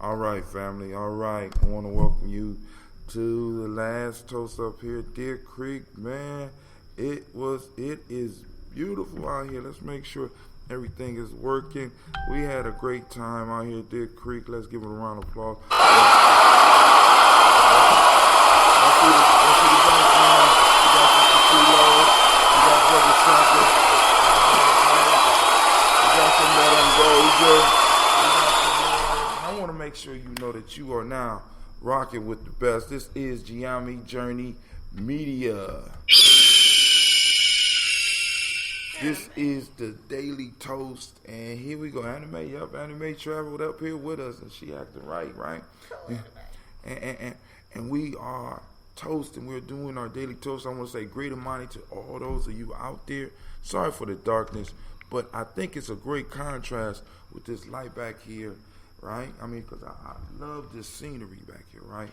All right, family. All right. I want to welcome you to the last toast up here at Deer Creek. Man, it is beautiful out here. Let's make sure everything is working. We had a great time out here at Deer Creek. Let's give it a round of applause. Let's see the bank man. We got Sister CeeLo. We got Brother Shaka. We got some Madam Doja. I want to make sure you know that you are now rocking with the best. This is Gye-Nyame Journey Media. This is the Daily Toast, and here we go. Anime, yup, Anime traveled up here with us, and she acting right? And we are toasting. We're doing our Daily Toast. I want to say great Imani to all those of you out there. Sorry for the darkness, but I think it's a great contrast with this light back here, right? I mean, because I love this scenery back here, right?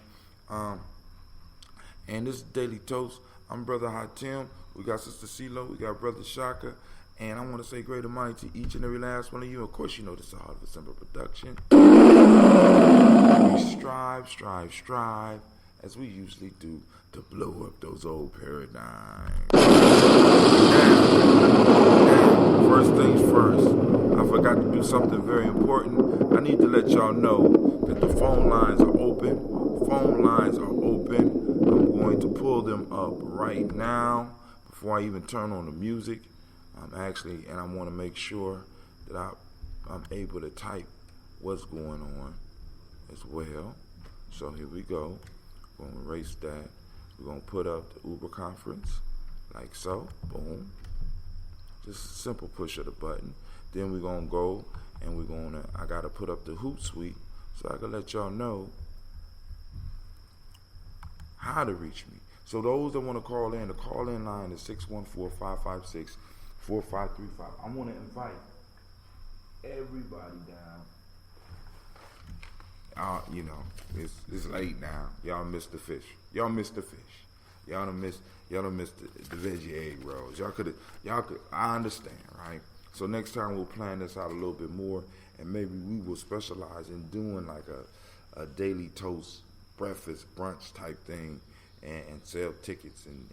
And this is Daily Toast. I'm Brother Hatim. We got Sister CeeLo. We got Brother Shaka. And I want to say great Imani to each and every last one of you. Of course, you know this is a Heart of a Simple production. We strive, as we usually do, to blow up those old paradigms. Now, first things first, I forgot to do something very important. I need to let y'all know that the phone lines are open. I'm going to pull them up right now before I even turn on the music. And I want to make sure that I'm able to type what's going on as well. So here we go. We're going to erase that. We're going to put up the Uber conference like so. Boom. Just a simple push of the button. Then we're going to go and I got to put up the Hootsuite so I can let y'all know how to reach me. So those that want to call in, the call-in line is 614-556-4535. I want to invite everybody down. It's late now. Y'all missed the fish. Y'all done missed the veggie egg rolls. Y'all could. I understand, right? So next time we'll plan this out a little bit more, and maybe we will specialize in doing like a daily toast breakfast brunch type thing, and sell tickets and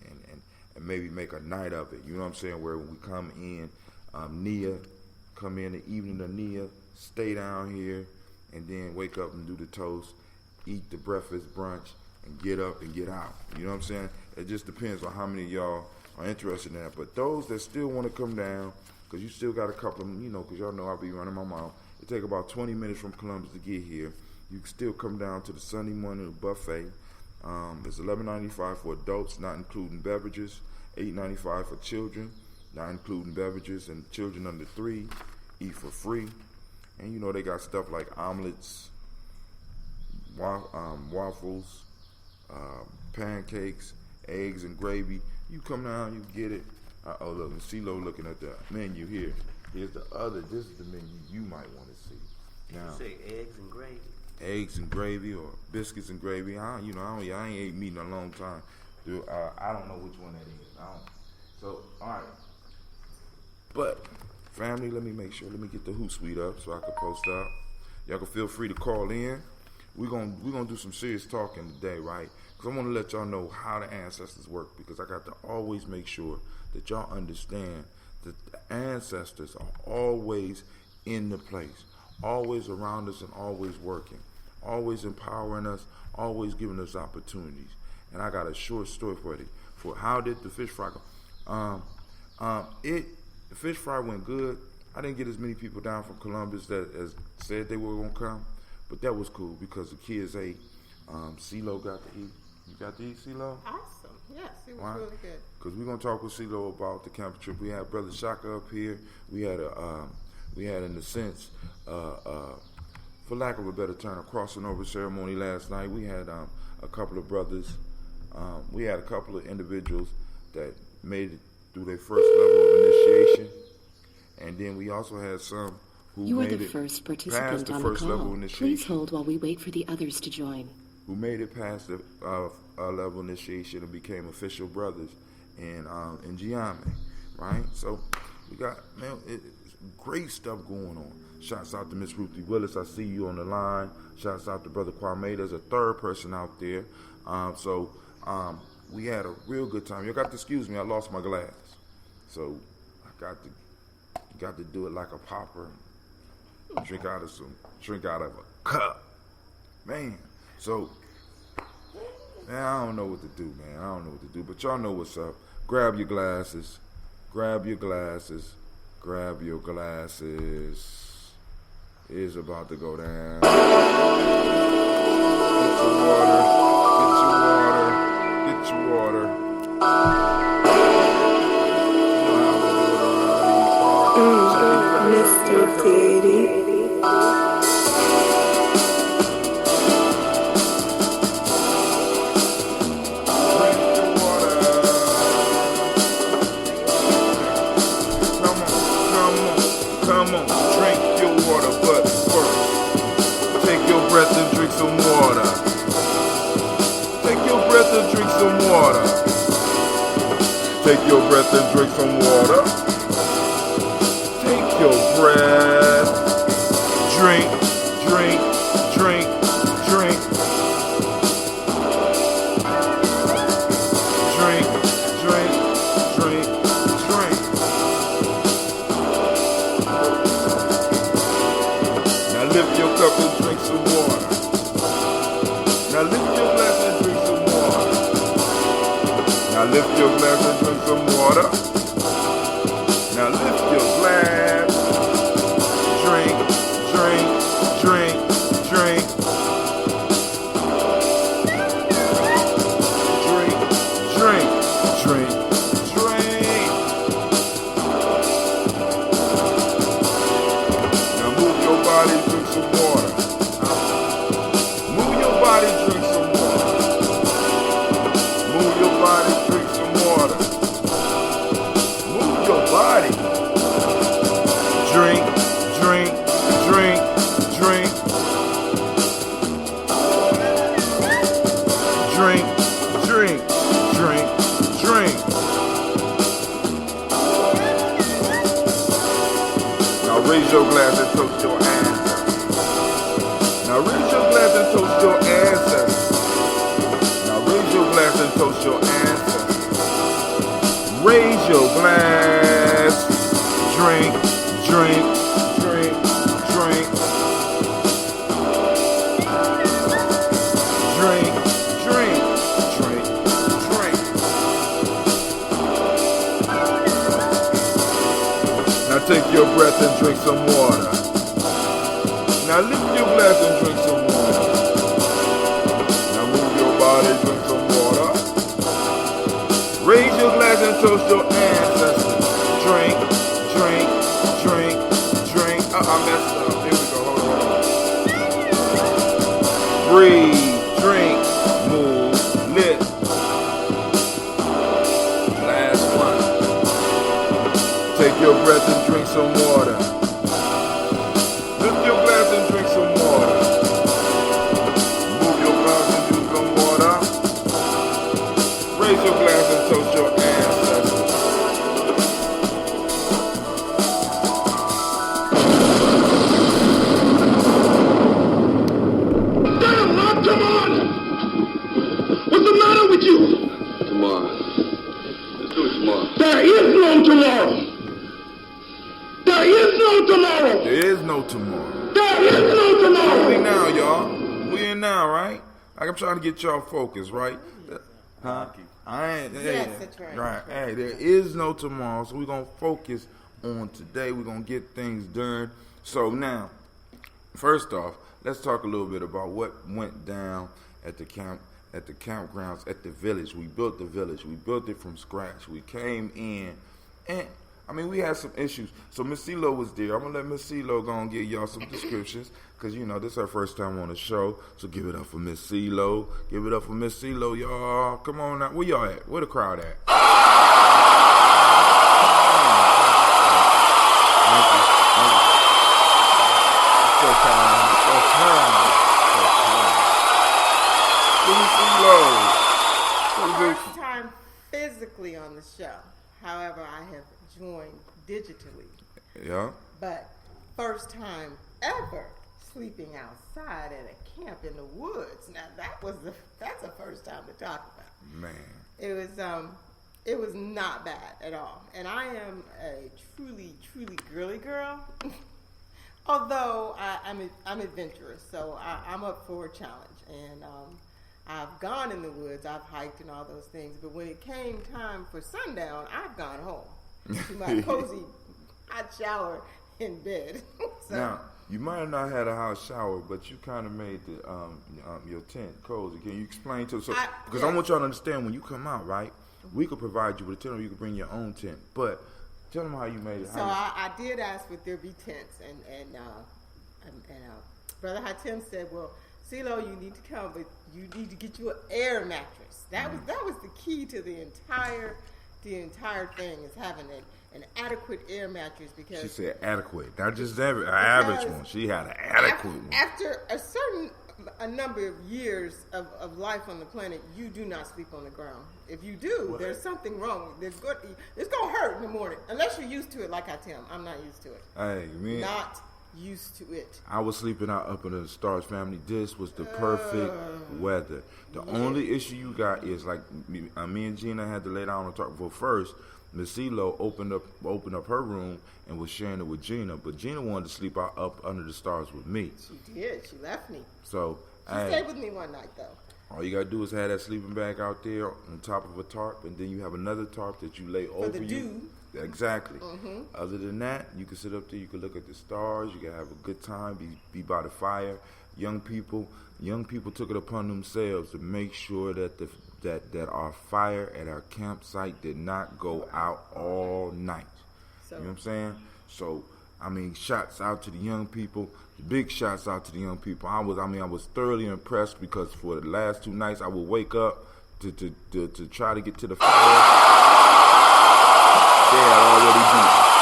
maybe make a night of it. You know what I'm saying? Where when we come in, come in the evening of Nia, stay down here, and then wake up and do the toast, eat the breakfast brunch, and get up and get out. You know what I'm saying? It just depends on how many of y'all are interested in that. But those that still want to come down, because you still got a couple of them, because y'all know I'll be running my mouth. It take about 20 minutes from Columbus to get here. You can still come down to the Sunday morning buffet. It's $11.95 for adults, not including beverages. $8.95 for children, not including beverages, and children under 3 eat for free. And they got stuff like omelets, waffles, pancakes, eggs, and gravy. You come down, you get it. Look, CeeLo looking at the menu here. This is the menu you might want to see. Now, you say eggs and gravy? Eggs and gravy or biscuits and gravy. I ain't ate meat in a long time. Dude, I don't know which one that is. So, all right. But, family, let me get the Hootsuite up so I can post up. Y'all can feel free to call in. We're gonna do some serious talking today, right? Because I want to let y'all know how the ancestors work, because I got to always make sure that y'all understand that the ancestors are always in the place, always around us and always working, always empowering us, always giving us opportunities. And I got a short story for you. For how did the fish fry go? The fish fry went good. I didn't get as many people down from Columbus that as said they were gonna come, but that was cool because the kids ate. CeeLo got to eat. You got to eat, CeeLo? Awesome. Yes, it was really good. Because we're gonna talk with CeeLo about the camping trip. We had Brother Shaka up here. We had in a sense, for lack of a better term, a crossing over ceremony last night. We had a couple of brothers. We had a couple of individuals that made it through their first level of initiation, and then we also had some who You are made the it first past participant the on first the level call. initiation. Please hold while we wait for the others to join. Who made it past the level initiation and became official brothers in Gye-Nyame, right? So we got great stuff going on. Shouts out to Miss Ruthie Willis. I see you on the line. Shouts out to Brother Kwame. There's a third person out there. We had a real good time. You got to excuse me. I lost my glass, so I got to do it like a popper. Drink out of a cup, man. So, man, I don't know what to do, man. I don't know what to do, but y'all know what's up. Grab your glasses. Grab your glasses. Grab your glasses. It's about to go down. Get your water. Get your water. Get your water. Mr. Diddy. Come on, drink your water, but first, take your breath and drink some water. Take your breath and drink some water. Take your breath and drink some water. Take your breath. Drink, drink, drink, drink. Drink, drink, drink, drink. Now lift your cup and drink some water. Now lift your glass and drink some water. Now lift your glass and drink some water. Now lift your glass. Drink, drink, drink, drink. Drink, drink, drink, drink. Now move your body, drink some water. Move your body, drink some water. Move your body, drink some water. Move your body. Drink, drink, drink, drink. Drink, drink, drink, drink. Now raise your glass and toast your ancestors. Now raise your glass and toast your ancestors. Now raise your glass and toast your ancestors. Raise your glass. Drink, drink, drink, drink. Drink, drink, drink, drink. Now take your breath and drink some water. Now lift your glass and drink some water. Now move your body, drink some water. Raise your glass and toast your ancestors. Drink, drink, drink, drink. I messed up. Here we go. Hold on. Breathe, drink, move, lift. Last one. Take your breath and drink some water. Lift your glass and drink some water. Move your glass and drink some water. Raise your glass and toast your ancestors. Damn, Rob, come on! What's the matter with you? Tomorrow. Let's do it tomorrow. There is no tomorrow. There is no tomorrow. There is no tomorrow. There is no We tomorrow. now, y'all. We in now, right? Like I'm trying to get y'all focused, right? Huh? I ain't. Yes, that's right. Right. Hey, there is no tomorrow, so we're gonna focus on today. We're gonna get things done. So now, first off, let's talk a little bit about what went down at the campgrounds, at the village. We built the village. We built it from scratch. We came in, and I mean, we had some issues. So Miss CeeLo was there. I'm gonna let Miss CeeLo go and give y'all some descriptions, cause you know this is her first time on the show. So give it up for Miss CeeLo. Give it up for Miss CeeLo, y'all. Come on now. Where y'all at? Where the crowd at? Thank you. So kind. So kind. So kind. Miss CeeLo. First time physically on the show. However, I have joined digitally. Yeah. But first time ever sleeping outside at a camp in the woods. Now that's a first time to talk about. Man. It was not bad at all. And I am a truly, truly girly girl. Although I'm adventurous, so I'm up for a challenge. And I've gone in the woods, I've hiked and all those things. But when it came time for sundown, I've gone home to my cozy hot shower in bed. So, now, you might have not had a hot shower, but you kind of made the your tent cozy. Can you explain to us? Because I want y'all to understand, when you come out, right, we could provide you with a tent, or you could bring your own tent. But tell them how you made it. So I did ask would there be tents, and Brother Hatem said, well, CeeLo, you need to come, but you need to get you an air mattress. That was the key to the entire thing, is having an adequate air mattress. Because she said adequate, not just an average one. She had an adequate one. After a number of years of life on the planet, you do not sleep on the ground. If you do, there's something wrong. It's going to hurt in the morning, unless you're used to it like I tell. I'm not used to it. Hey, man. Not used to it. I was sleeping out up in the Stars family. This was the perfect weather. The only issue you got is, like, me and Gina had to lay down and talk. Well, first, Miss CeeLo opened up her room and was sharing it with Gina, but Gina wanted to sleep out up under the stars with me. She did. She left me. So she stayed with me one night, though. All you gotta do is have that sleeping bag out there on top of a tarp, and then you have another tarp that you lay over the you. dew. Exactly. Other than that, you can sit up there, you can look at the stars, you can have a good time, be by the fire. Young people took it upon themselves to make sure that that our fire at our campsite did not go out all night. So, you know what I'm saying? So, I mean, shouts out to the young people. Big shouts out to the young people. I was thoroughly impressed, because for the last 2 nights I would wake up to try to get to the fire. They had already beaten.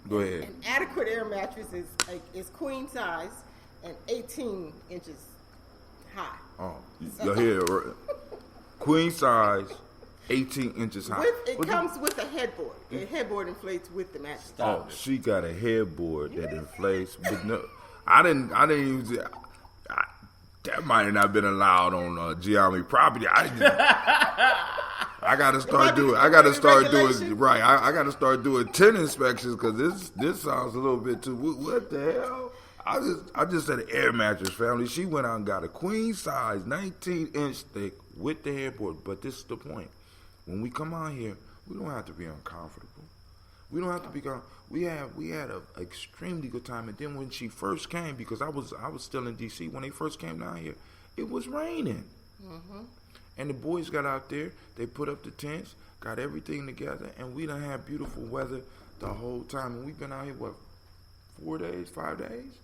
Go ahead. An adequate air mattress is queen size and 18 inches high. Oh, you hear it? Queen size, 18 inches high. It comes with a headboard. The headboard inflates with the mattress. Oh, she got a headboard that inflates. But no, I didn't use it. That might have not been allowed on Gye-Nyame property. I gotta start doing. I gotta start doing tent inspections, because this sounds a little bit too. What the hell? I just said an air mattress, family. She went out and got a queen size, 19-inch thick with the headboard. But this is the point. When we come out here, we don't have to be uncomfortable. We don't have to be. We had an extremely good time. And then when she first came, because I was still in D.C. when they first came down here, it was raining. And the boys got out there. They put up the tents, got everything together, and we done had beautiful weather the whole time. And we've been out here 4 days, 5 days.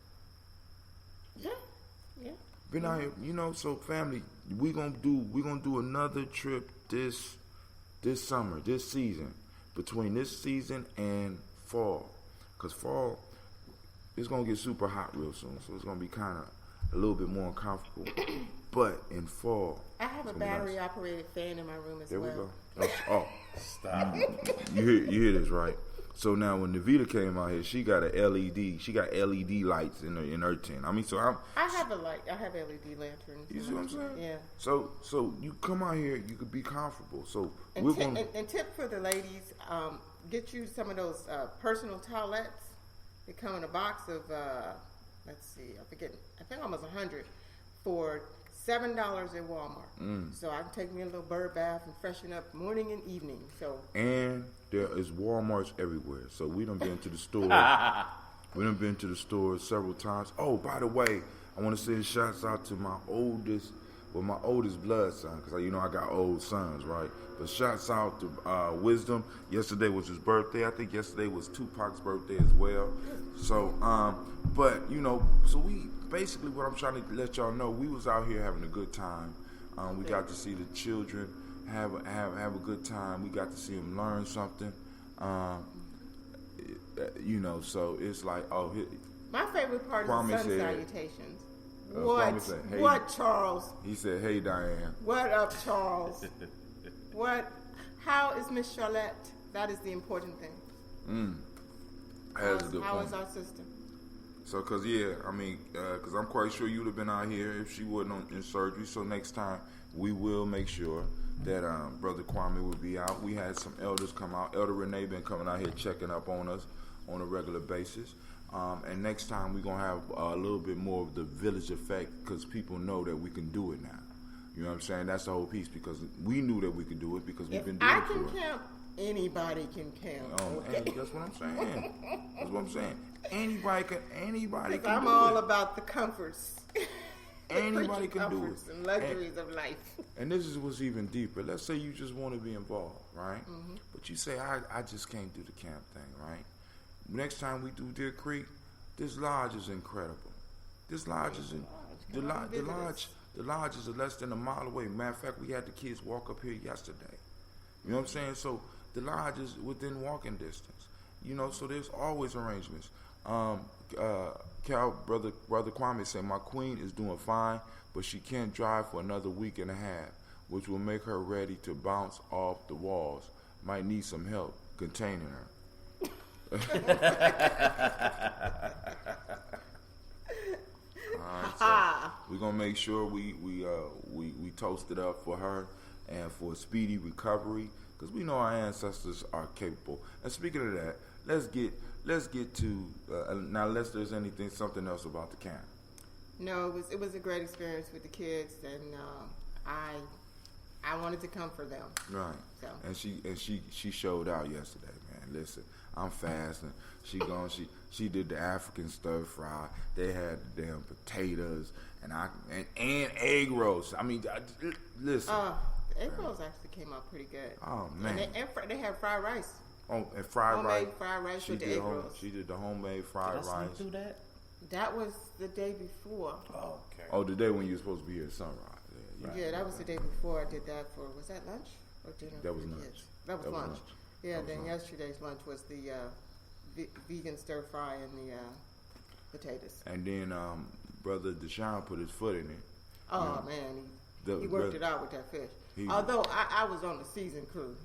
Yeah. Been out here, so family, we gonna do another trip this summer, this season, between this season and fall, because fall it's gonna get super hot real soon, so it's gonna be kind of a little bit more uncomfortable. But in fall, I have a battery operated fan in my room as well. There we go. Oh, stop! You hear this, right? So now when Navita came out here, she got a LED. She got LED lights in her tent. I mean, so I have a light. I have LED lanterns. You see what I'm saying? Yeah. So you come out here, you could be comfortable. So and tip for the ladies, get you some of those personal towelettes. They come in a box of let's see, I think almost 100 for $7 at Walmart. So I can take me a little bird bath and freshen up morning and evening. So and there is Walmarts everywhere. So we done been to the store. We done been to the store several times. Oh, by the way, I want to send shouts out to my oldest blood son, because I got old sons, right? But shouts out to Wisdom. Yesterday was his birthday. I think yesterday was Tupac's birthday as well. So, but so we basically, what I'm trying to let y'all know, we was out here having a good time. We got to see the children have a good time. We got to see them learn something. So it's like, my favorite part is sun salutations. Kwame said, hey. What, Charles? He said, "Hey, Diane." What up, Charles? What? How is Miss Charlotte? That is the important thing. That's a good How point. is our sister? So, because I'm quite sure you'd have been out here if she wasn't in surgery. So next time we will make sure that Brother Kwame will be out. We had some elders come out. Elder Renee been coming out here checking up on us on a regular basis. And next time we're going to have a little bit more of the village effect because people know that we can do it now. You know what I'm saying? That's the whole piece because we knew that we could do it because we've been doing it. I can camp, anybody can camp. Hey, that's what I'm saying. That's what I'm saying. Anybody can do I'm it. all about the comforts. Anybody can do it. And luxuries of life. And this is what's even deeper. Let's say you just want to be involved, right? But you say, I just can't do the camp thing, right? Next time we do Deer Creek, this lodge is incredible. This lodge is the lodge is less than a mile away. Matter of fact, we had the kids walk up here yesterday. You know what I'm saying? So the lodge is within walking distance. You know, so there's always arrangements. Brother Kwame said, my queen is doing fine, but she can't drive for another week and a half, which will make her ready to bounce off the walls. Might need some help containing her. Alright, so we're gonna make sure we toast it up for her and for a speedy recovery because we know our ancestors are capable. And speaking of that, let's get to now. Unless there's something else about the camp. No, it was a great experience with the kids, and I wanted to come for them. Right. So. And she showed out yesterday, man. Listen, I'm fasting. She did the African stir fry. They had the damn potatoes and egg rolls. I mean, listen. Egg rolls actually came out pretty good. Oh man. And they had fried rice. Oh, and fried rice. Homemade fried rice with the egg rolls. She did the homemade fried rice. Did I do that? That was the day before. Oh, okay. Oh, the day when you were supposed to be here at sunrise. Yeah, that was the day before I did that for. Was that lunch or dinner? That was for the lunch. kids? That was lunch. Yeah, then yesterday's lunch was the vegan stir fry and the potatoes. And then Brother Deshaun put his foot in it. Oh man, he worked it out with that fish. Although I was on the seasoned crew,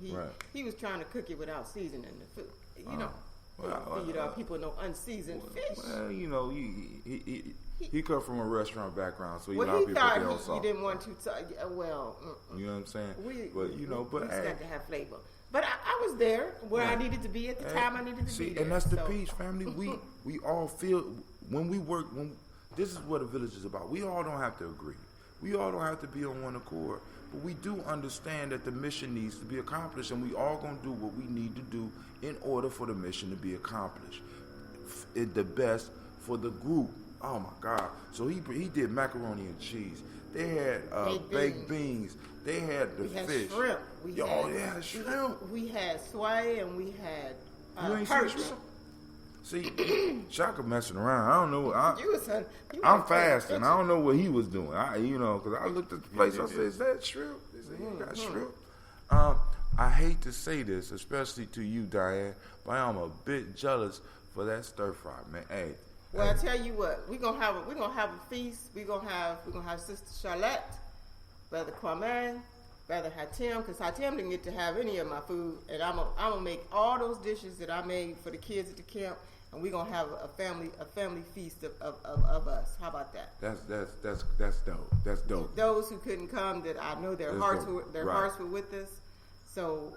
he was trying to cook it without seasoning the food. You know, people know unseasoned fish. Well, you know, he come from a restaurant background, so he thought he didn't want to. You know what I'm saying? We but got to have flavor. But I was there where I needed to be at the time I needed to be there. And that's the piece, family. We all feel when we work. This is what a village is about. We all don't have to agree. We all don't have to be on one accord. But we do understand that the mission needs to be accomplished, and we all gonna do what we need to do in order for the mission to be accomplished. The best for the group. Oh my God! So he did macaroni and cheese. They had baked beans. They had the fish. Shrimp. They had shrimp. We had sway and we had you ain't perch. Seen shrimp? See, Shaka messing around. I don't know. I'm fasting. I don't know what he was doing. Because I looked at the place. I said, "Is that shrimp?" They said, "You got shrimp." I hate to say this, especially to you, Diane, but I'm a bit jealous for that stir fry, man. Hey. Well, I tell you what, we're gonna have a feast. We're gonna have Sister Charlotte, Brother Kwame, Brother Hatim, because Hatim didn't get to have any of my food, and I'm gonna make all those dishes that I made for the kids at the camp, and we're gonna have a family feast of us. How about that? That's dope. That's dope. Those who couldn't come, that I know their hearts were with us. So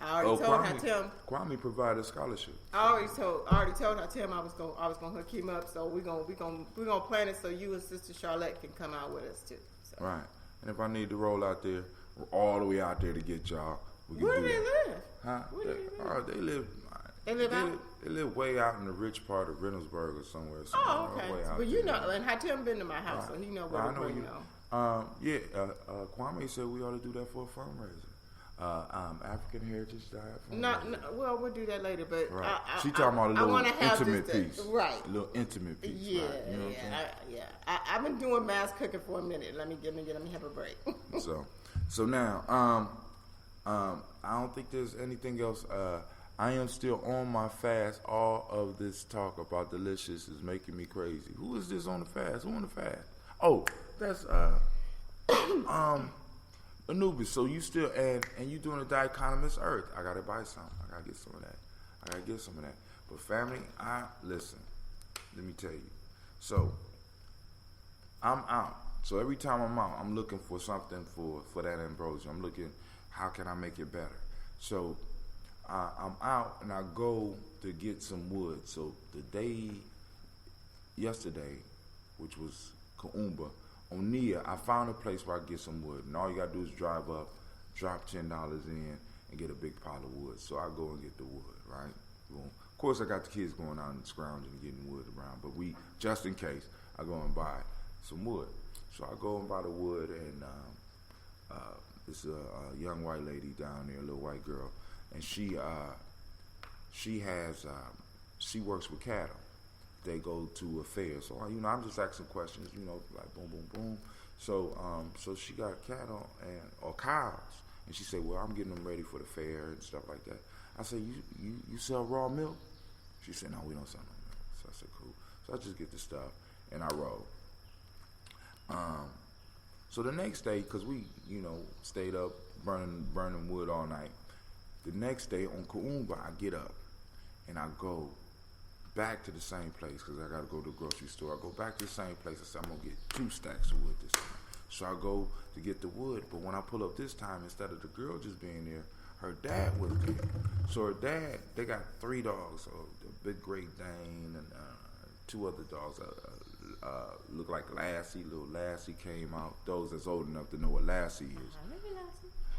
I already told Hatim. Kwame provided scholarship. I already told Hatim I was gonna hook him up. So we're gonna plan it so you and Sister Charlotte can come out with us too. So. Right. And if I need to roll out there, all the way out there to get y'all, we can Where do do they it. live? Huh? Where do they live? They live. They live out? They live way out in the rich part of Reynoldsburg or somewhere. Oh, okay. Way out But you there. know, and Hatim been to my house, so he know where to bring them. Kwame said we ought to do that for a fundraiser. African Heritage Diet. No, well, we'll do that later. But right. She talking about a little intimate piece, right? A little intimate piece. Yeah, right? You know what I'm I've been doing mass cooking for a minute. Let me have a break. So now, I don't think there's anything else. I am still on my fast. All of this talk about delicious is making me crazy. Who is this on the fast? Who on the fast? Oh, that's Anubis. So you still and you doing a dichotomous Earth. I gotta buy some. I gotta get some of that. But family, listen. Let me tell you. So I'm out. So every time I'm out, I'm looking for something for that ambrosia. I'm looking, how can I make it better? So I'm out and I go to get some wood. So the day yesterday, which was Kaumba, on Nia, I found a place where I get some wood. And all you gotta do is drive up, drop $10 in, and get a big pile of wood. So I go and get the wood, right? Boom. Of course, I got the kids going out and scrounging and getting wood around, but just in case, I go and buy some wood. So I go and buy the wood, and it's a young white lady down there, a little white girl, and she works with cattle. They go to a fair, so I'm just asking questions, like boom, boom, boom. So she got cattle or cows, and she said, "Well, I'm getting them ready for the fair and stuff like that." I said, "You sell raw milk?" She said, "No, we don't sell no milk." So I said, "Cool." So I just get the stuff and I roll. So the next day, because we stayed up burning wood all night. The next day on Kaumba, I get up and I go back to the same place because I got to go to the grocery store. I go back to the same place. I said, I'm going to get 2 stacks of wood this time. So I go to get the wood, but when I pull up this time, instead of the girl just being there, her dad was there. So her dad, they got 3 dogs, a big Great Dane and 2 other dogs. Look like Lassie, little Lassie came out. Those that's old enough to know what Lassie is.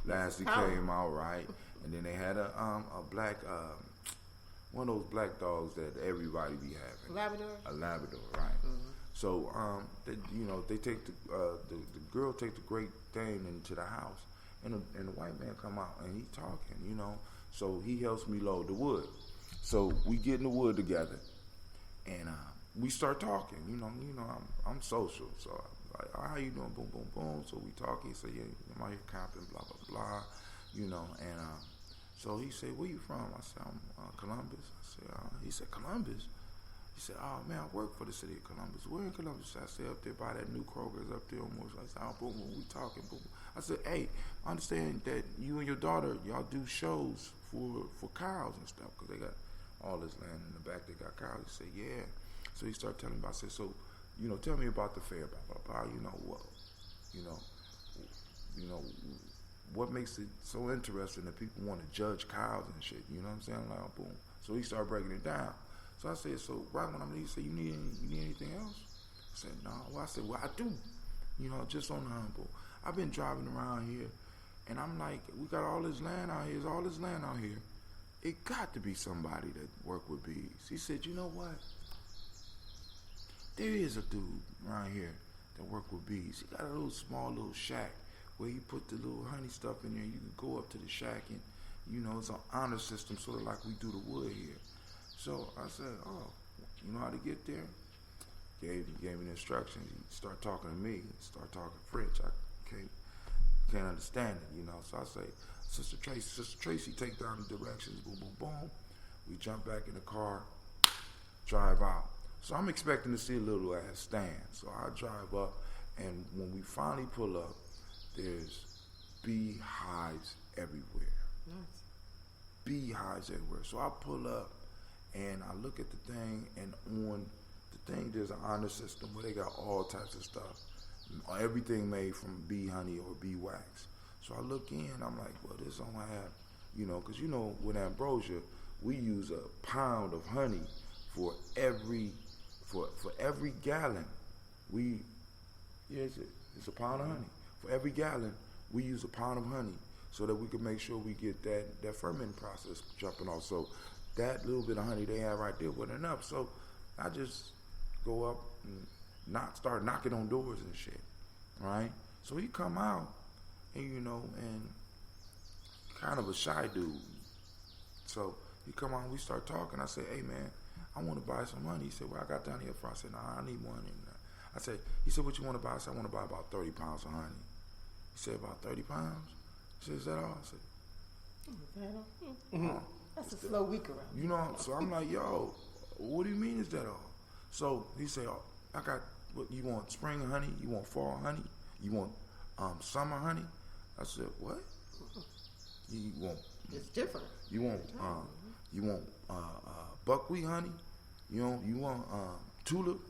Lassie came out, right? And then they had a black, one of those black dogs that everybody be having. Labrador? A Labrador, right. Mm-hmm. So, they take the girl take the Great Dane into the house, and the white man come out, and he talking, So he helps me load the wood. So we getting the wood together, and we start talking. I'm social, so I'm like, how you doing? Boom, boom, boom. So we talk. He said, "Yeah, I'm out here camping, blah, blah, blah." And so he said, "Where you from?" I said, "I'm Columbus." I said, he said, "Columbus?" He said, "Oh man, I work for the city of Columbus." "Where in Columbus?" I said, "Up there by that new Kroger's up there almost." I said, "Oh, boom, boom, we talking, boom." I said, "Hey, I understand that you and your daughter, y'all do shows for cows and stuff, because they got all this land in the back, they got cows." He said, "Yeah." So he started telling me about, I said, "So, tell me about the fair, blah, blah, blah, what makes it so interesting that people want to judge cows and shit, you know what I'm saying?" I'm like, "Oh, boom." So he started breaking it down. So I said, "So right when I'm leaving," he said, you need anything else?" I said, "No." Well, I said, "Well, I do, just on the humble. I've been driving around here, and I'm like, we got all this land out here. There's all this land out here. It got to be somebody that work with bees." He said, "You know what? There is a dude around here that work with bees. He got a small little shack where he put the little honey stuff in there. You can go up to the shack and, it's an honor system, sort of like we do the wood here." So I said, "Oh, you know how to get there?" Gave me the instructions. He started talking to me. Start talking French. I can't understand it, So I say, Sister Tracy, take down the directions. Boom, boom, boom. We jump back in the car, drive out. So I'm expecting to see a little ass stand. So I drive up, and when we finally pull up, there's beehives everywhere. Nice. Beehives everywhere. So I pull up, and I look at the thing, and on the thing there's an honor system where they got all types of stuff. Everything made from bee honey or bee wax. So I look in, I'm like, well, this don't have, because with ambrosia, we use a pound of honey for every gallon. It's a pound of honey. For every gallon, we use a pound of honey so that we can make sure we get that fermenting process jumping off. So that little bit of honey they have right there wasn't enough. So I just go up and start knocking on doors and shit, right? So he come out, and and kind of a shy dude. So he come out and we start talking. I said, "Hey man, I want to buy some honey." He said, "Well, I got down here for." I said, "Nah, I need one." And he said, "What you want to buy?" I said, "I want to buy about 30 pounds of honey." He said, "About 30 pounds?" He said, "Is that all?" I said, That's a slow week around. So I'm like, "Yo, what do you mean is that all?" So he said, "Oh, I got what you want spring honey? You want fall honey? You want summer honey? I said, what? You want? It's different. You want buckwheat honey? You want tulip?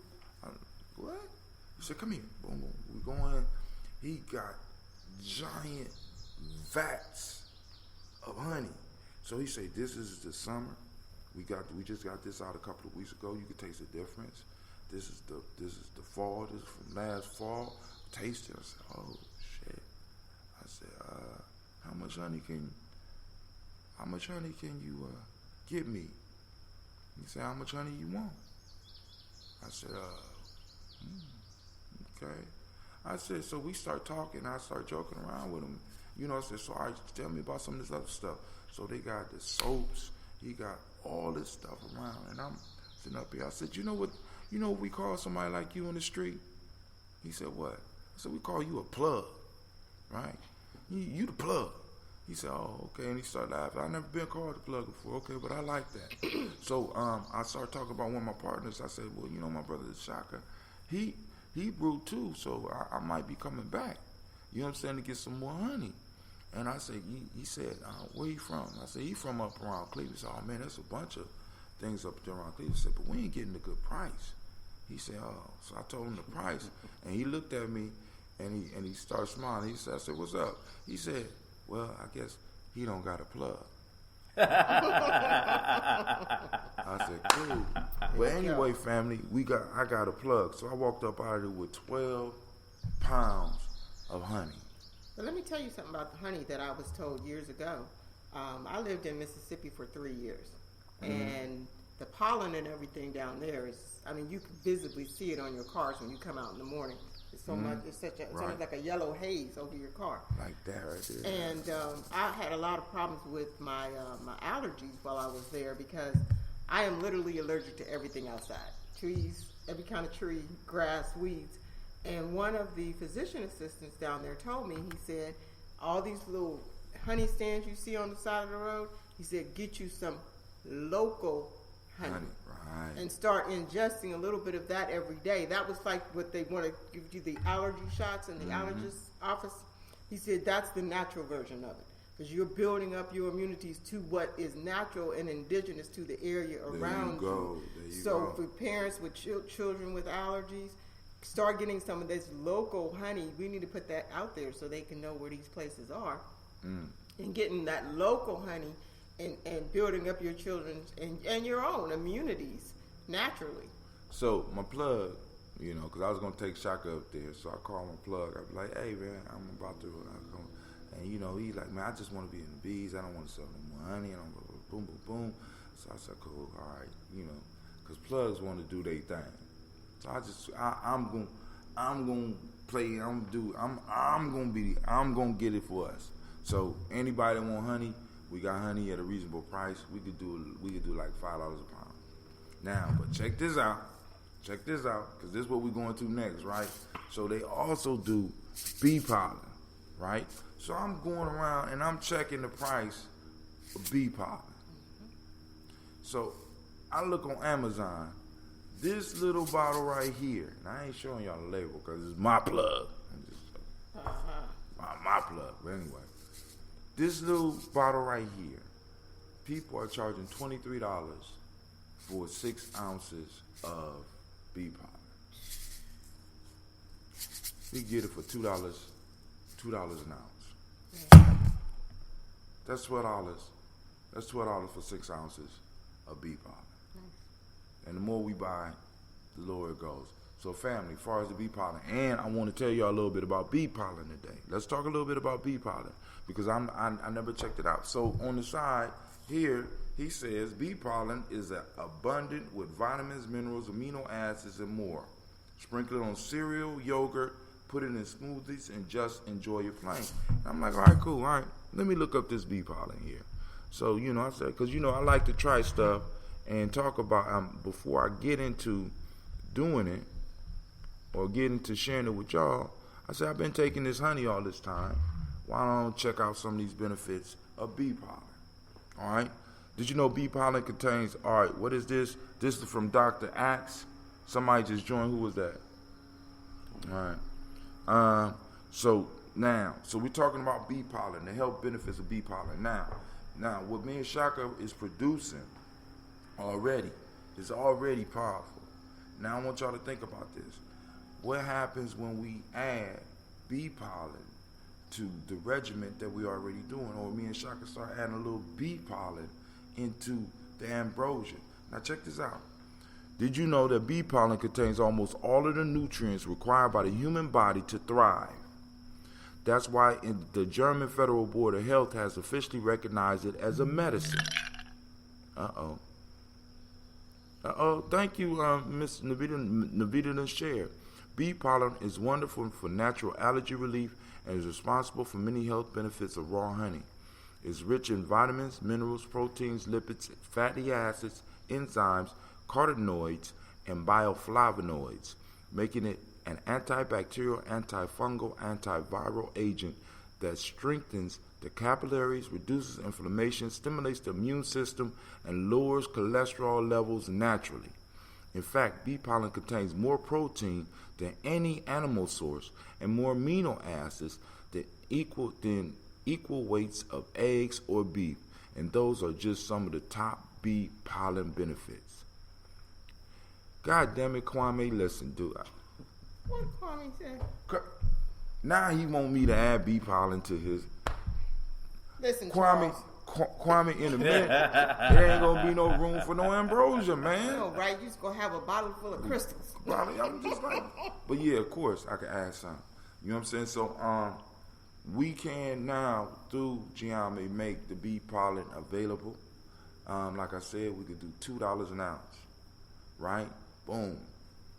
What? He said, come here. Boom, boom. We go in. He got giant vats of honey. So he said, this is the summer. We just got this out a couple of weeks ago. You can taste the difference. This is the fall. This is from last fall. Taste it. I said, oh shit. I said, how much honey can you give me? He said, how much honey you want? I said, okay. I said, so we start talking. I start joking around with him. You know, I said, so all right, tell me about some of this other stuff. So they got the soaps. He got all this stuff around. And I'm sitting up here. I said, you know what we call somebody like you in the street? He said, what? I said, we call you a plug, right? You the plug. He said, oh, okay. And he started laughing. I've never been called a plug before. Okay, but I like that. So I started talking about one of my partners. I said, well, you know, my brother is Shaka. He brewed too, so I might be coming back. You know what I'm saying, to get some more honey. And I said, he said, where you from? I said, he from up around Cleveland. He said, oh man, there's a bunch of things up there around Cleveland. I said, but we ain't getting a good price. He said, oh. So I told him the price. And he looked at me and he started smiling. He said, I said, what's up? He said, well, I guess he don't got a plug. I said, cool. But anyway, family, I got a plug. So I walked up out of there with 12 pounds of honey. But let me tell you something about the honey that I was told years ago. I lived in Mississippi for 3 years. And the pollen and everything down there is, I mean, you can visibly see it on your cars when you come out in the morning. It's so much, it's almost like a yellow haze over your car. Like that right there. And I had a lot of problems with my allergies while I was there because I am literally allergic to everything outside. Trees, every kind of tree, grass, weeds. And one of the physician assistants down there told me, he said, all these little honey stands you see on the side of the road, he said, get you some local honey. Right. And start ingesting a little bit of that every day. That was like what they want to give you, the allergy shots in the allergist's office. He said that's the natural version of it. Because you're building up your immunities to what is natural and indigenous to the area around you. So for parents with children with allergies, start getting some of this local honey. We need to put that out there so they can know where these places are. And getting that local honey and building up your children's and your own immunities naturally. So my plug, you know, because I was going to take Shaka up there. So I called my plug. I was like, hey, man, I'm about to go. And, you know, he's like, man, I just want to be in the bees. I don't want to sell no more honey. And I'm like, boom, boom, boom. So I said, cool, all right, you know, because plugs want to do their thing. So I'm going to get it for us. So anybody that want honey, we got honey at a reasonable price. We could do like $5 a pound. Now, but check this out, because this is what we're going to next, right? So they also do bee pollen, right? So I'm going around and I'm checking the price of bee pollen. So I look on Amazon, this little bottle right here, and I ain't showing y'all the label because it's my plug. My plug, but anyway. This little bottle right here, people are charging $23 for 6 ounces of bee pollen. We get it for $2 an ounce. That's $12. That's $12 for 6 ounces of bee pollen. And the more we buy, the lower it goes. So family, as far as the bee pollen, and I want to tell y'all a little bit about bee pollen today. Let's talk a little bit about bee pollen because I never checked it out. So on the side here, he says bee pollen is abundant with vitamins, minerals, amino acids, and more. Sprinkle it on cereal, yogurt, put it in smoothies, and just enjoy your flame. And I'm like, all right, cool, all right. Let me look up this bee pollen here. So, you know, I said, because, you know, I like to try stuff and talk about, before I get into doing it, or getting to sharing it with y'all, I said, I've been taking this honey all this time. Why don't I check out some of these benefits of bee pollen? All right? Did you know bee pollen contains, all right, what is this? This is from Dr. Axe. Somebody just joined. Who was that? All right. So we're talking about bee pollen, the health benefits of bee pollen. Now, what me and Shaka is producing already is already powerful. Now, I want y'all to think about this. What happens when we add bee pollen to the regimen that we already doing, or me and Shaka start adding a little bee pollen into the ambrosia? Now, check this out. Did you know that bee pollen contains almost all of the nutrients required by the human body to thrive? That's why the German Federal Board of Health has officially recognized it as a medicine. Thank you, Miss Navita Nasher. Bee pollen is wonderful for natural allergy relief and is responsible for many health benefits of raw honey. It's rich in vitamins, minerals, proteins, lipids, fatty acids, enzymes, carotenoids, and bioflavonoids, making it an antibacterial, antifungal, antiviral agent that strengthens the capillaries, reduces inflammation, stimulates the immune system, and lowers cholesterol levels naturally. In fact, bee pollen contains more protein than any animal source and more amino acids than equal weights of eggs or beef, and those are just some of the top bee pollen benefits. God damn it, Kwame, listen, dude. What Kwame said? Now he want me to add bee pollen to his. Listen, Kwame, Charles. Kwame, in a minute, there ain't gonna be no room for no ambrosia, man. No, right? You just gonna have a bottle full of crystals. I'm just like, but yeah, of course, I can add some. You know what I'm saying? So, we can now through Gye-Nyame make the bee pollen available. Like I said, we could do $2 an ounce, right? Boom,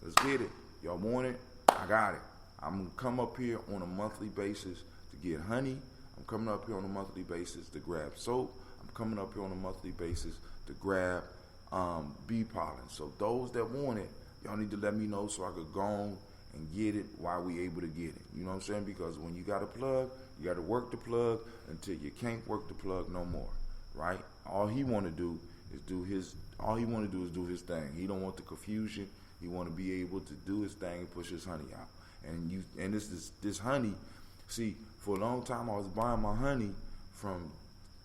let's get it. Y'all want it? I got it. I'm gonna come up here on a monthly basis to get honey. I'm coming up here on a monthly basis to grab soap. I'm coming up here on a monthly basis to grab bee pollen. So those that want it, y'all need to let me know so I could go on and get it while we able to get it. You know what I'm saying? Because when you got a plug, you got to work the plug until you can't work the plug no more, right? All he want to do is do his. All he want to do is do his thing. He don't want the confusion. He want to be able to do his thing and push his honey out. And this honey. See, for a long time I was buying my honey from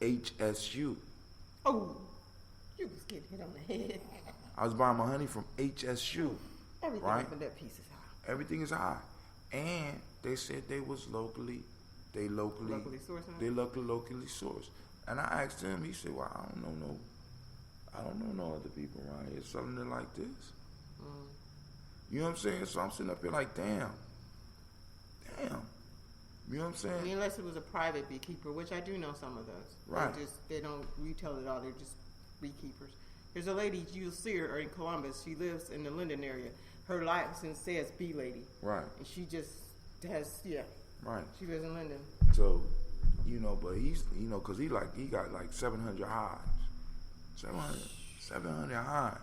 HSU. Oh, you was getting hit on the head. I was buying my honey from HSU. Everything right? up in that piece is high. Everything is high, and they said they was locally sourced. They locally sourced. And I asked him. He said, "Well, I don't know no other people around here selling it like this." You know what I'm saying? So I'm sitting up here like, damn. You know what I'm saying? I mean, unless it was a private beekeeper, which I do know some of those. Right. They don't retail it all. They're just beekeepers. There's a lady, you'll see her in Columbus. She lives in the Linden area. Her license says Bee Lady. Right. And she just has, Right. She lives in Linden. So, but he's, because he got like 700 hives. 700 hives.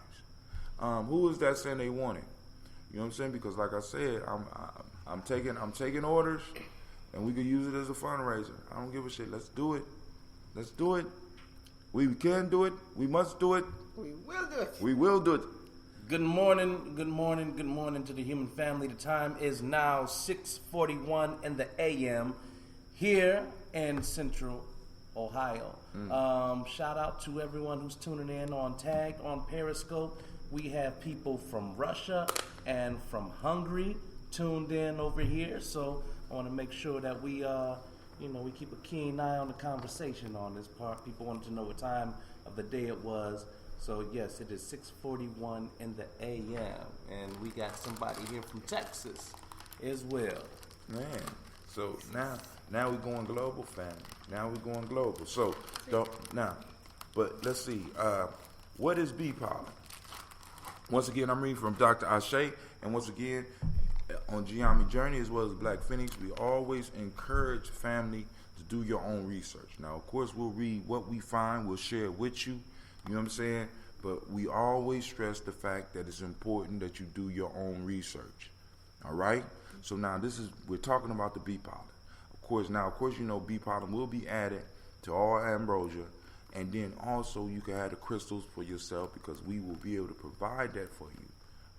Who is that saying they want it? You know what I'm saying? Because like I said, I'm taking orders, and we could use it as a fundraiser. I don't give a shit. Let's do it. We can do it. We must do it. We will do it. Good morning to the human family. The time is now 6:41 in the a.m. here in Central Ohio. Shout out to everyone who's tuning in on Tag, on Periscope. We have people from Russia and from Hungary tuned in over here. So I want to make sure that we keep a keen eye on the conversation on this part. People wanted to know what time of the day it was. So yes, it is 6:41 in the a.m. and we got somebody here from Texas as well. Man, so now we're going global, family. Now we're going global. So but let's see. What is bee pollen? Once again, I'm reading from Dr. Ashe, and once again, on Gye-Nyame Journey as well as Black Phoenix, we always encourage family to do your own research. Now, of course, we'll read what we find, we'll share it with you. You know what I'm saying? But we always stress the fact that it's important that you do your own research. All right? So now we're talking about the bee pollen. Of course, bee pollen will be added to all ambrosia. And then also you can add the crystals for yourself because we will be able to provide that for you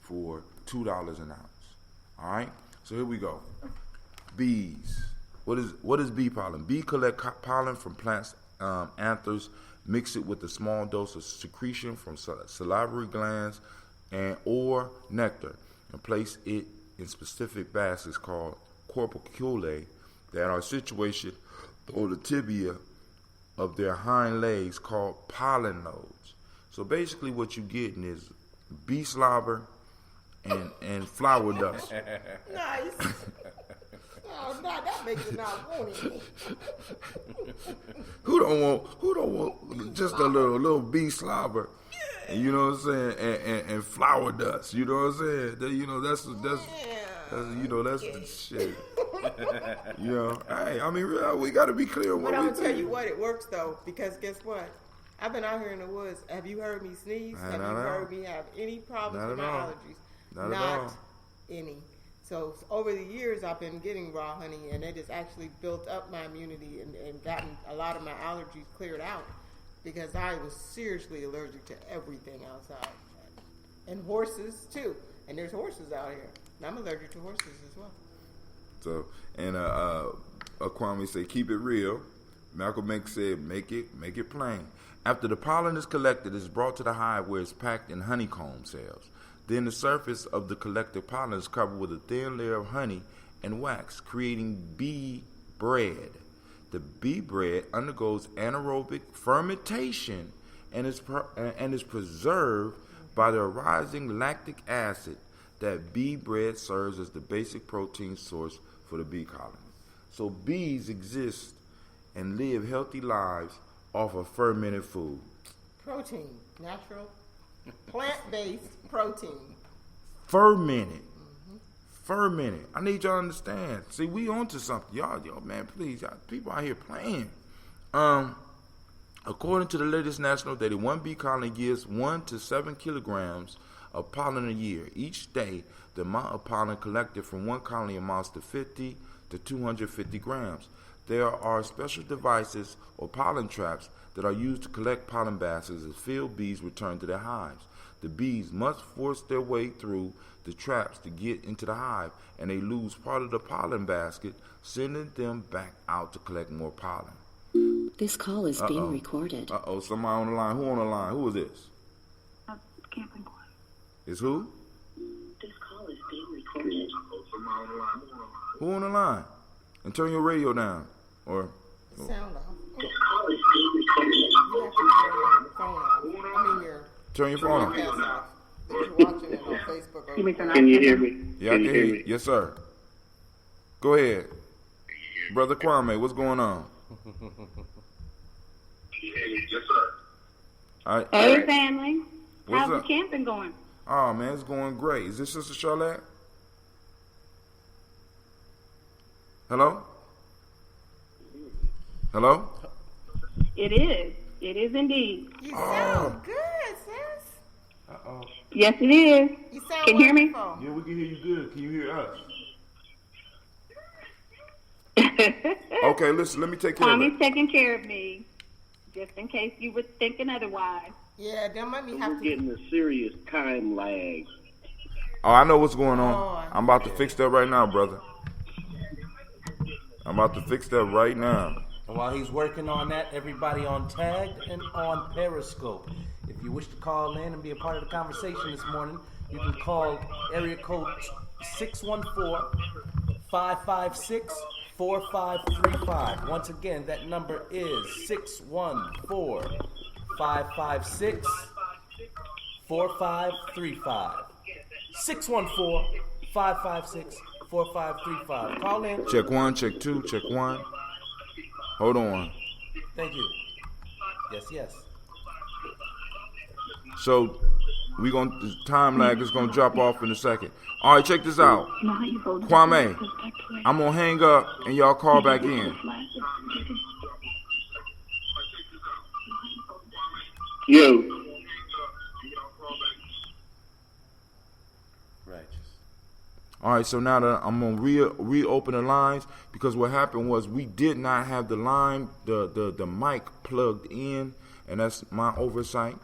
for $2 an ounce. All right? So here we go. Bees. What is bee pollen? Bee collect pollen from plants' anthers, mix it with a small dose of secretion from salivary glands or nectar, and place it in specific baskets called corpusculae that are situated on the tibia of their hind legs called pollen nodes. So basically what you're getting is bee slobber and flower dust. Nice. Oh, no, that makes it not wanting. Who don't want just a little bee slobber? And you know what I'm saying? And flower dust. You know what I'm saying? That's the shit. Hey, I mean, really, we got to be clear on what But I'm we going to tell do. you what, it works, though, because guess what? I've been out here in the woods. Have you heard me sneeze? Have you heard me have any problems with my allergies? Not at all. Any. So over the years, I've been getting raw honey, and it has actually built up my immunity and gotten a lot of my allergies cleared out because I was seriously allergic to everything outside. And horses, too. And there's horses out here. And I'm allergic to horses as well. So, and Kwame said, keep it real. Malcolm X said, make it plain. After the pollen is collected, it's brought to the hive where it's packed in honeycomb cells. Then the surface of the collected pollen is covered with a thin layer of honey and wax, creating bee bread. The bee bread undergoes anaerobic fermentation and is preserved by the arising lactic acid. That bee bread serves as the basic protein source for the bee colony. So bees exist and live healthy lives off of fermented food. Protein. Natural. Plant-based protein. Fermented. Fermented. I need y'all to understand. See, we onto something. Y'all, man, please. Y'all, people out here playing. According to the latest national data, one bee colony gives 1 to 7 kilograms of pollen a year. Each day, the amount of pollen collected from one colony amounts to 50 to 250 grams. There are special devices or pollen traps that are used to collect pollen baskets as field bees return to their hives. The bees must force their way through the traps to get into the hive, and they lose part of the pollen basket, sending them back out to collect more pollen. This call is being recorded. Somebody on the line. Who on the line? Who is this? Camping. Is who? This call is being recorded. Who on the line? And turn your radio down. Or Sound off. This call is being recorded. You have to turn your phone off. I mean your turn your phone podcast on. off. If you're watching it on Facebook or Can you hear me? Yeah, I can hear you. Yes, sir. Go ahead. Brother Kwame, what's going on? Yes, sir. Hey, family. What's How's up? the camping going? Oh, man, it's going great. Is this Sister Charlotte? Hello? Hello? It is. It is indeed. You sound good, sis. Uh-oh. Yes, it is. You sound Can you hear me? wonderful. Yeah, we can hear you good. Can you hear us? Okay, listen, let me take care of Tommy's it. taking care of me, just in case you were thinking otherwise. Yeah, that might me We're have to. getting a serious time lag. Oh, I know what's going on. Oh. I'm about to fix that right now, brother. I'm about to fix that right now. And while he's working on that, everybody on Tagged and on Periscope. If you wish to call in and be a part of the conversation this morning, you can call area code 614-556-4535. Once again, that number is 614-556-4535. 614-556-4535. Call in. Check 1, check 2, check 1. Hold on. Thank you. Yes. So the time lag is gonna drop off in a second. All right, check this out. Kwame, I'm gonna hang up and y'all call back in. Yo. All right, so now that I'm gonna reopen the lines because what happened was we did not have the line, the mic plugged in, and that's my oversight,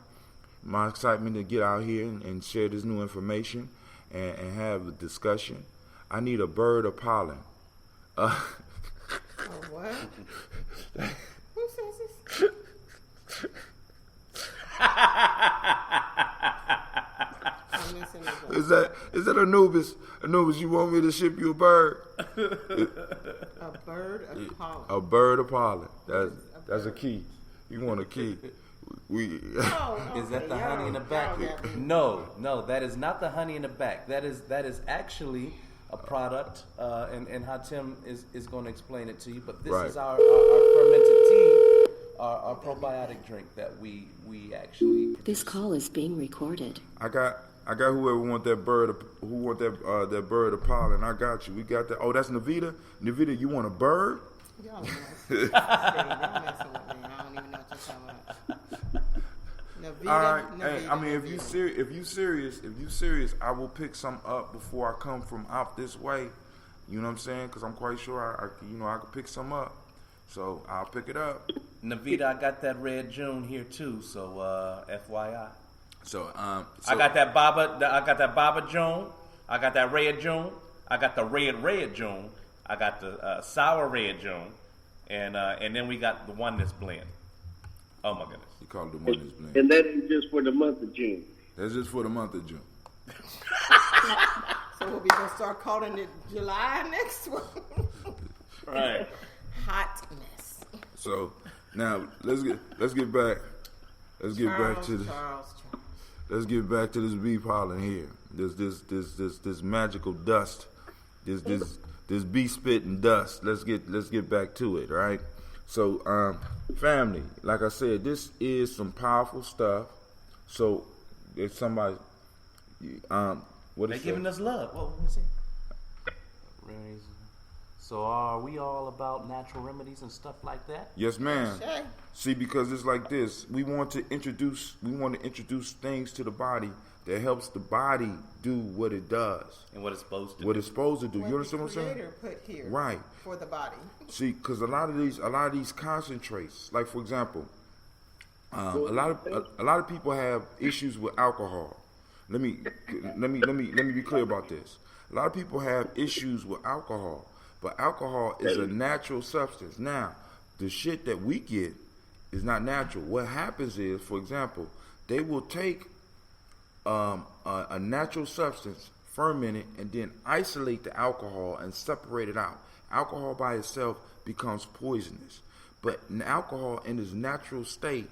my excitement to get out here and share this new information and have a discussion. I need a bird of pollen. Oh, what? Who says this? I'm missing the Is that Anubis? Anubis, you want me to ship you a bird? a bird of pollen. A bird of pollen. That's a key. You want a key? Is that the honey in the back? No, that is not the honey in the back. That is actually a product, and Hatim is going to explain it to you. But this is our fermented tea, our probiotic drink that we actually produce. This call is being recorded. I got whoever want that bird that bird of pollen. I got you. We got that. Oh, that's Navita. Navita, you want a bird? Y'all messing with me. I don't even know what you're talking about. Navita, all right. Navita, Hey, I mean, Navita. if you serious, I will pick some up before I come from out this way. You know what I'm saying? Because I'm quite sure I could pick some up. So I'll pick it up. Navita, I got that red June here too. So FYI. So I got that Baba June. I got that red June. I got the red June. I got the sour red June, and then we got the one that's blend. Oh my goodness! You call it the one that's blend. And that ain't just for the month of June. That's just for the month of June. So we'll be gonna start calling it July next one. Right. Hotness. So now let's get back. Let's get back to let's get back to this bee pollen here. This magical dust. This bee spitting dust. Let's get back to it, right? So, family, like I said, this is some powerful stuff. So, if somebody, what They is giving us love. What was it? So, are we all about natural remedies and stuff like that? Yes, ma'am. Shay. See, because it's like this. We want to introduce things to the body that helps the body do what it does. And what it's supposed to. What it's supposed to do. What You understand what I'm the saying? Creator put here Right. for the body. See, because a lot of these concentrates, like for example, a lot of people have issues with alcohol. Let me be clear about this. A lot of people have issues with alcohol, but alcohol is a natural substance. Now, the shit that we get is not natural. What happens is, for example, they will take a natural substance, ferment it, and then isolate the alcohol and separate it out. Alcohol by itself becomes poisonous, but alcohol in its natural state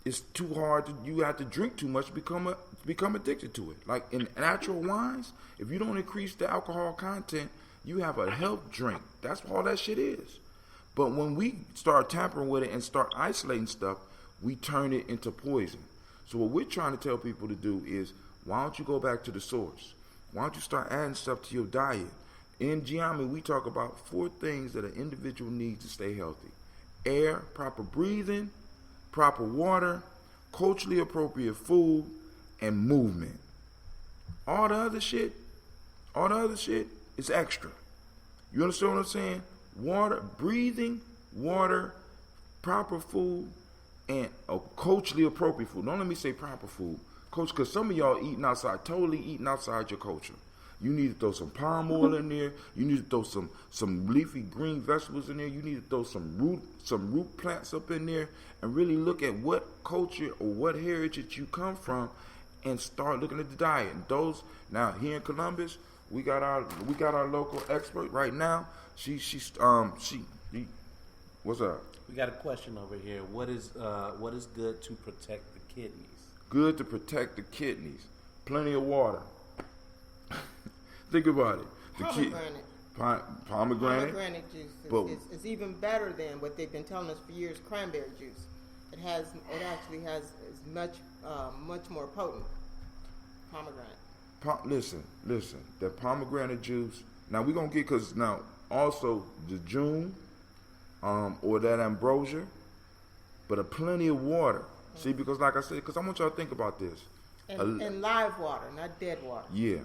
is too hard. You have to drink too much to become addicted to it. Like in natural wines, if you don't increase the alcohol content, you have a health drink. That's all that shit is. But when we start tampering with it and start isolating stuff, we turn it into poison. So what we're trying to tell people to do is, why don't you go back to the source? Why don't you start adding stuff to your diet? In Gye-Nyame, we talk about 4 things that an individual needs to stay healthy. Air, proper breathing, proper water, culturally appropriate food, and movement. All the other shit is extra. You understand what I'm saying? Water, breathing, water, proper food, and culturally appropriate food. Don't let me say proper food, coach, because some of y'all totally eating outside your culture. You need to throw some palm oil in there. You need to throw some leafy green vegetables in there. You need to throw some root plants up in there, and really look at what culture or what heritage you come from, and start looking at the diet. And those now here in Columbus, we got our local expert right now. She what's up? We got a question over here. What is good to protect the kidneys? Good to protect the kidneys. Plenty of water. Think about it. Pomegranate juice is even better than what they've been telling us for years. Cranberry juice. It actually has much more potent. Pomegranate. Listen. That pomegranate juice. Now we're gonna get, because now also the June, or that ambrosia, but plenty of water. See, because like I said, because I want y'all to think about this. And live water, not dead water. Yeah,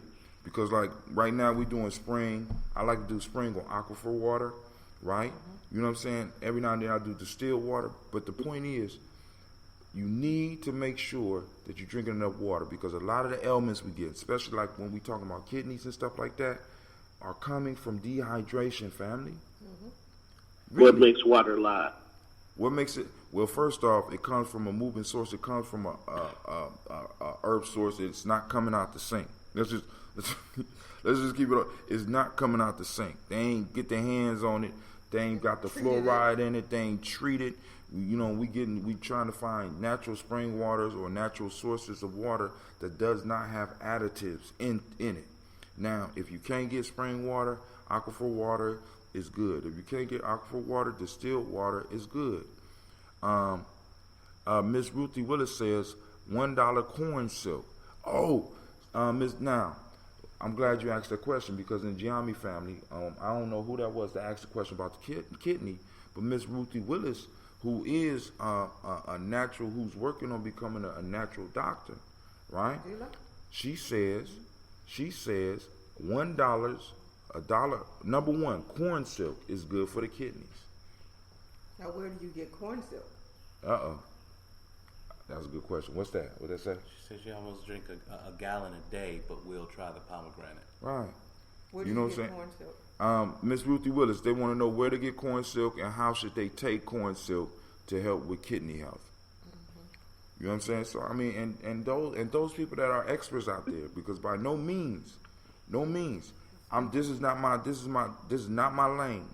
because like right now we doing spring. I like to do spring on aquifer water, right? Mm-hmm. You know what I'm saying? Every now and then I do distilled water. But the point is, you need to make sure that you're drinking enough water, because a lot of the ailments we get, especially like when we talking about kidneys and stuff like that, are coming from dehydration, family. What makes water live? What makes it? Well, first off, it comes from a moving source. It comes from a herb source. It's not coming out the sink. Let's just keep it up. It's not coming out the sink. They ain't get their hands on it. They ain't got the fluoride in it. They ain't treated. We trying to find natural spring waters or natural sources of water that does not have additives in it. Now, if you can't get spring water, aquifer water is good. If you can't get aquifer water, distilled water is good. Miss Ruthie Willis says $1 corn silk. Oh, now, I'm glad you asked that question because in Gye-Nyame family, I don't know who that was that asked the question about the kidney, but Miss Ruthie Willis, who is a natural, who's working on becoming a natural doctor, right? She says $1, $1. Number one, corn silk is good for the kidneys. Now, where do you get corn silk? That was a good question. What's that? What that say? She said she almost drink a gallon a day, but will try the pomegranate. Right. Where do you get corn silk? Miss Ruthie Willis, they want to know where to get corn silk and how should they take corn silk to help with kidney health. You know what I'm saying? So I mean, and those people that are experts out there, because by no means, this is not my lane.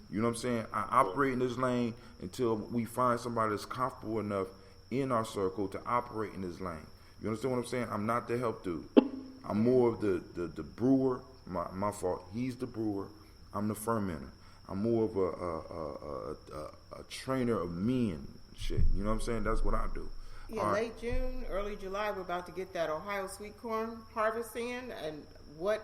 You know what I'm saying? I operate in this lane until we find somebody that's comfortable enough in our circle to operate in this lane. You understand what I'm saying? I'm not the help dude. I'm more of the brewer. My fault. He's the brewer. I'm the fermenter. I'm more of a trainer of men. Shit. You know what I'm saying? That's what I do. Yeah, late June, early July, we're about to get that Ohio sweet corn harvest in. And what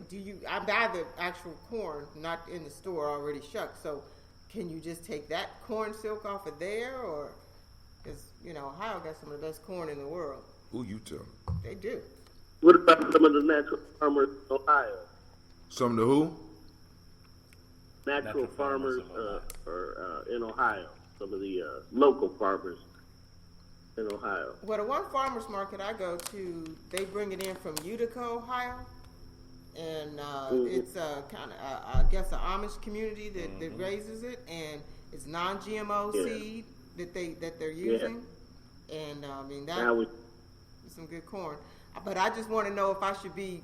do you? I buy the actual corn, not in the store, already shucked. So, can you just take that corn silk off of there, or because Ohio got some of the best corn in the world? Who you tell? They do. What about some of the natural farmers in Ohio? Some of the who? Natural farmers in Ohio. Some of the local farmers in Ohio. Well, the one farmer's market I go to, they bring it in from Utica, Ohio. And it's kind of, I guess, an Amish community that raises it. And it's non-GMO seed that they're using. And, I mean, that's some good corn. But I just want to know if I should be,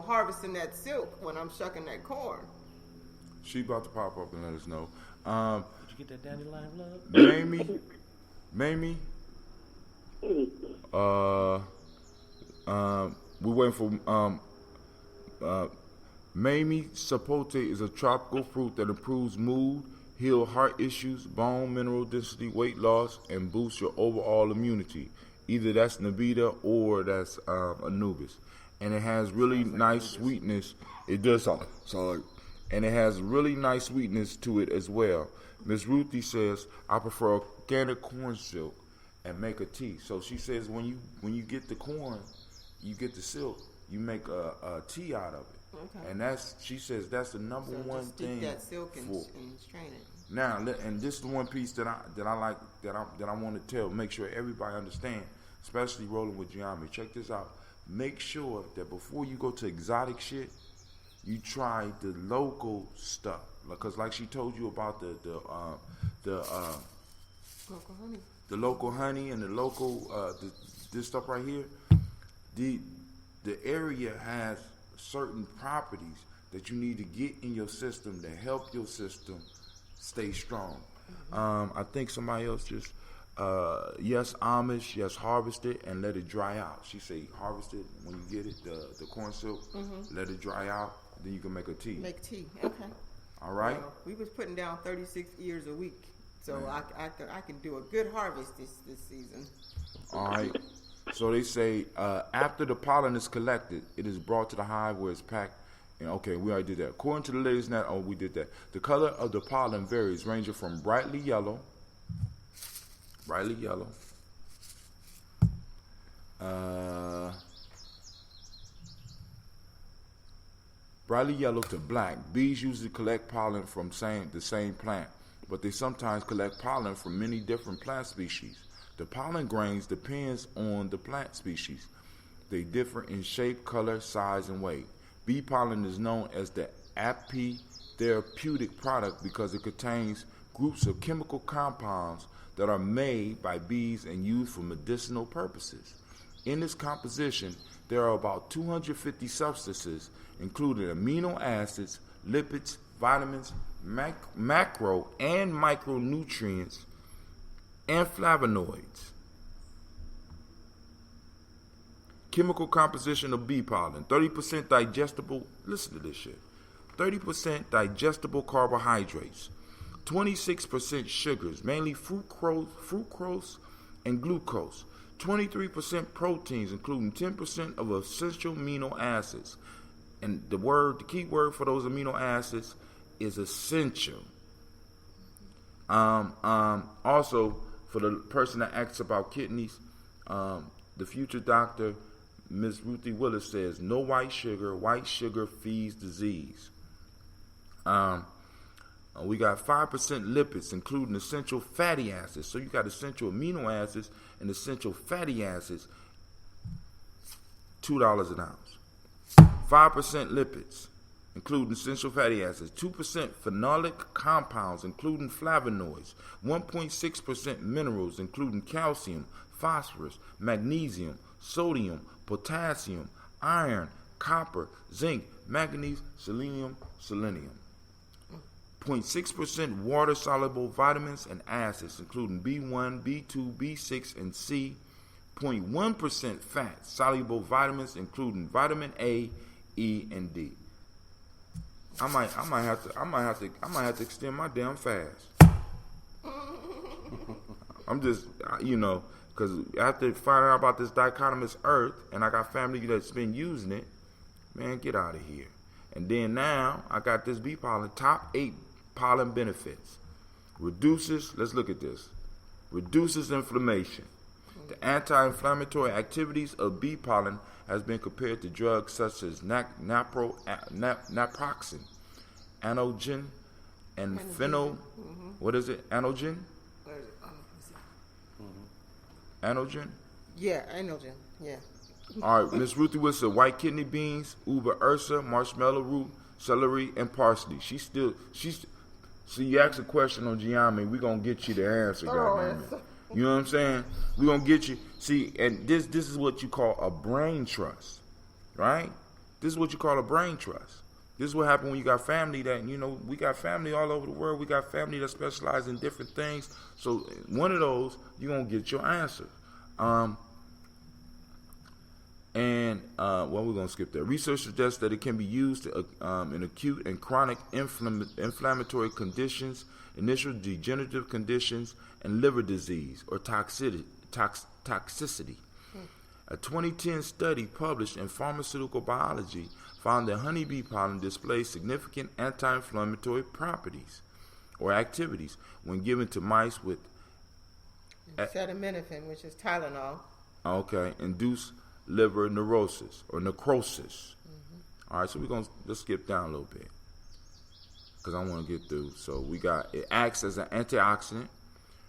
harvesting that silk when I'm shucking that corn. She about to pop up and let us know. Did you get that dandelion love? Mamie. We're waiting for Mamie sapote is a tropical fruit that improves mood, heal heart issues, bone mineral density, weight loss, and boosts your overall immunity. Either that's Nabita or that's Anubis. And it has really nice sweetness. It does sound like, and it has really nice sweetness to it as well. Miss Ruthie says, I prefer organic corn silk and make a tea. So she says when you get the corn, you get the silk, you make a tea out of it. Okay. And she says that's the number one thing. That silk and strain it. Now, and this is the one piece that I like that I want to make sure everybody understand, especially rolling with Gye-Nyame. Check this out. Make sure that before you go to exotic shit, you try the local stuff. Because like she told you about the local honey. The local honey and the local this stuff right here. The area has certain properties that you need to get in your system to help your system stay strong. I think somebody else just yes, Amish, yes, harvest it and let it dry out. She say harvest it when you get it, the corn silk, let it dry out, then you can make a tea. Make tea, okay. All right. We was putting down 36 ears a week, so I can do a good harvest this season. All right. So they say after the pollen is collected, it is brought to the hive where it's packed. And okay, we already did that. According to the latest net, we did that. The color of the pollen varies, ranging from brightly yellow, to black. Bees usually collect pollen from the same plant, but they sometimes collect pollen from many different plant species. The pollen grains depends on the plant species. They differ in shape, color, size, and weight. Bee pollen is known as the apitherapeutic product because it contains groups of chemical compounds that are made by bees and used for medicinal purposes. In its composition, there are about 250 substances, including amino acids, lipids, vitamins, macro and micronutrients, and flavonoids. Chemical composition of bee pollen: 30% digestible. Listen to this shit. 30% digestible carbohydrates, 26% sugars, mainly fructose and glucose, 23% proteins, including 10% of essential amino acids. And the key word for those amino acids is essential. Also, for the person that asks about kidneys, the future doctor, Ms. Ruthie Willis, says no white sugar. White sugar feeds disease. We got 5% lipids, including essential fatty acids. So you got essential amino acids and essential fatty acids, $2 an ounce. 5% lipids, including essential fatty acids. 2% phenolic compounds, including flavonoids. 1.6% minerals, including calcium, phosphorus, magnesium, sodium, potassium, iron, copper, zinc, manganese, selenium. 0.6% water-soluble vitamins and acids, including B1, B2, B6, and C. 0.1% fat-soluble vitamins, including vitamin A, E, and D. I might have to extend my damn fast. I'm just, because after finding out about this dichotomous earth, and I got family that's been using it, man, get out of here. And then now I got this bee pollen, top 8 pollen benefits. Let's look at this. Reduces inflammation. The anti-inflammatory activities of bee pollen has been compared to drugs such as naproxen, anogen, and phenyl. What is it? Anogen? Anogen? Yeah, anogen. Yeah. All right, Miss Ruthie Wilson, white kidney beans, uber ursa, marshmallow root, celery, and parsley. So you ask a question on Gye-Nyame, we're going to get you the answer, goddammit. You know what I'm saying? We're going to get you. See, and this is what you call a brain trust, right? This is what you call a brain trust. This is what happens when you got family that, we got family all over the world. We got family that specialize in different things. So one of those, you're going to get your answer. We're going to skip that. Research suggests that it can be used in acute and chronic inflammatory conditions, initial degenerative conditions, and liver disease or toxicity. A 2010 study published in Pharmaceutical Biology found that honeybee pollen displays significant anti-inflammatory properties or activities when given to mice with acetaminophen, which is Tylenol. Okay, induced liver necrosis or necrosis. All right, so let's skip down a little bit because I want to get through. So it acts as an antioxidant.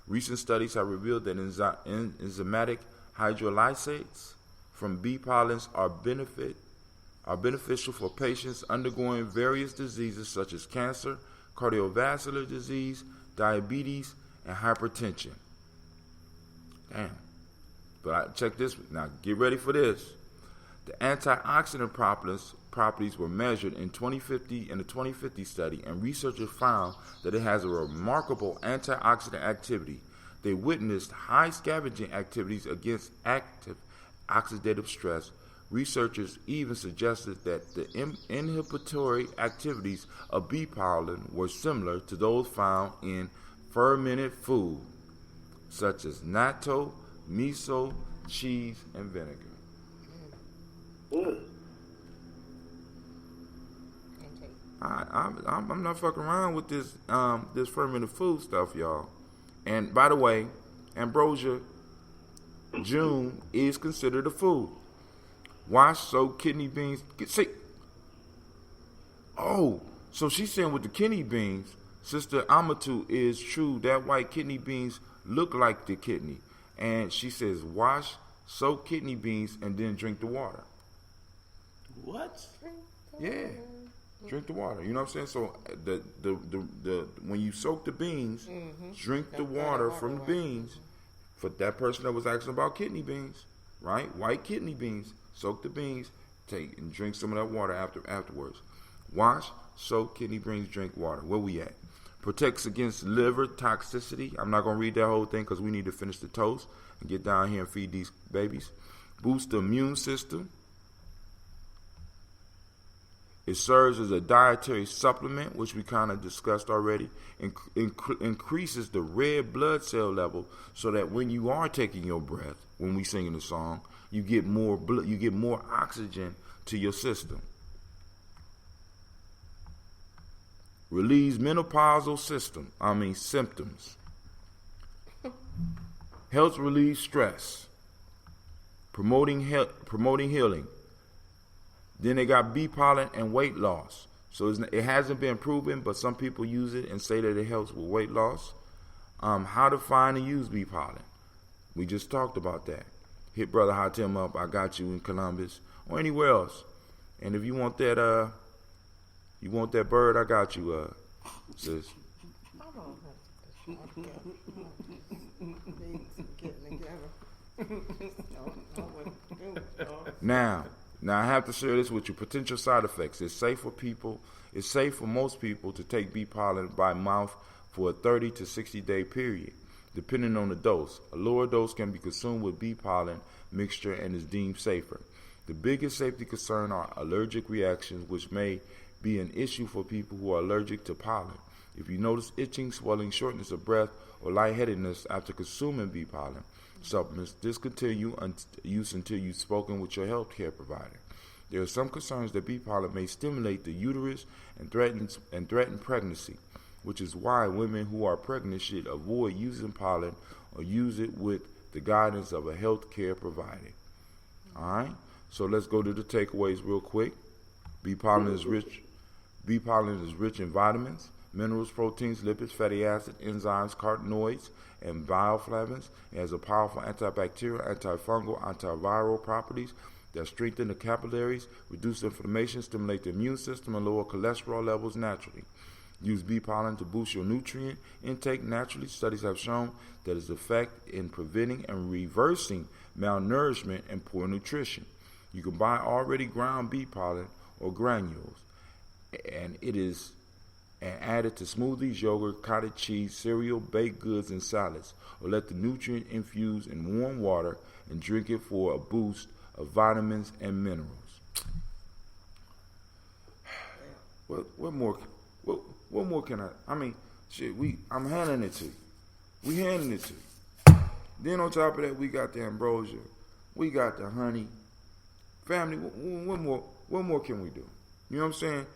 Recent studies have revealed that enzymatic hydrolysates from bee pollens are beneficial for patients undergoing various diseases such as cancer, cardiovascular disease, diabetes, and hypertension. Damn. But check this. Now, get ready for this. The antioxidant properties were measured in the 2050 study, and researchers found that it has a remarkable antioxidant activity. They witnessed high scavenging activities against active oxidative stress. Researchers even suggested that the inhibitory activities of bee pollen were similar to those found in fermented food, such as natto, miso, cheese, and vinegar. I'm not fucking around with this this fermented food stuff, y'all. And by the way, ambrosia, June is considered a food. Wash, soak kidney beans. So she's saying with the kidney beans, Sister Amatu, is true that white kidney beans look like the kidney. And she says wash, soak kidney beans, and then drink the water. What? Yeah. Drink the water. You know what I'm saying? So the when you soak the beans, drink the water from the beans. For that person that was asking about kidney beans, right? White kidney beans. Soak the beans, take and drink some of that water afterwards. Wash, soak kidney beans, drink water. Where we at? Protects against liver toxicity. I'm not gonna read that whole thing because we need to finish the toast and get down here and feed these babies. Boosts the immune system. It serves as a dietary supplement, which we kind of discussed already. Increases the red blood cell level so that when you are taking your breath, when we singing the song, you get more blood, you get more oxygen to your system. Relieves menopausal symptoms. Helps relieve stress. Promoting healing. Then they got bee pollen and weight loss. So it hasn't been proven, but some people use it and say that it helps with weight loss. How to find and use bee pollen. We just talked about that. Hit Brother Hatem up. I got you in Columbus or anywhere else. And if you want that, bird, I got you, sis. Now I have to share this with you. Potential side effects. It's safe for people. It's safe for most people to take bee pollen by mouth for a 30 to 60 day period, depending on the dose. A lower dose can be consumed with bee pollen mixture and is deemed safer. The biggest safety concern are allergic reactions, which may be an issue for people who are allergic to pollen. If you notice itching, swelling, shortness of breath, or lightheadedness after consuming bee pollen supplements, discontinue use until you've spoken with your healthcare provider. There are some concerns that bee pollen may stimulate the uterus and threaten pregnancy, which is why women who are pregnant should avoid using pollen or use it with the guidance of a healthcare provider. All right, so let's go to the takeaways real quick. Bee pollen is rich in vitamins, minerals, proteins, lipids, fatty acids, enzymes, carotenoids, and bioflavonoids. It has a powerful antibacterial, antifungal, antiviral properties that strengthen the capillaries, reduce inflammation, stimulate the immune system, and lower cholesterol levels naturally. Use bee pollen to boost your nutrient intake naturally. Studies have shown that its effect in preventing and reversing malnourishment and poor nutrition. You can buy already ground bee pollen or granules, and it is added to smoothies, yogurt, cottage cheese, cereal, baked goods, and salads, or let the nutrient infuse in warm water and drink it for a boost of vitamins and minerals. What more can I mean, shit, I'm handing it to you. We handing it to you. Then on top of that, we got the ambrosia. We got the honey. Family, what more can we do? You know what I'm saying?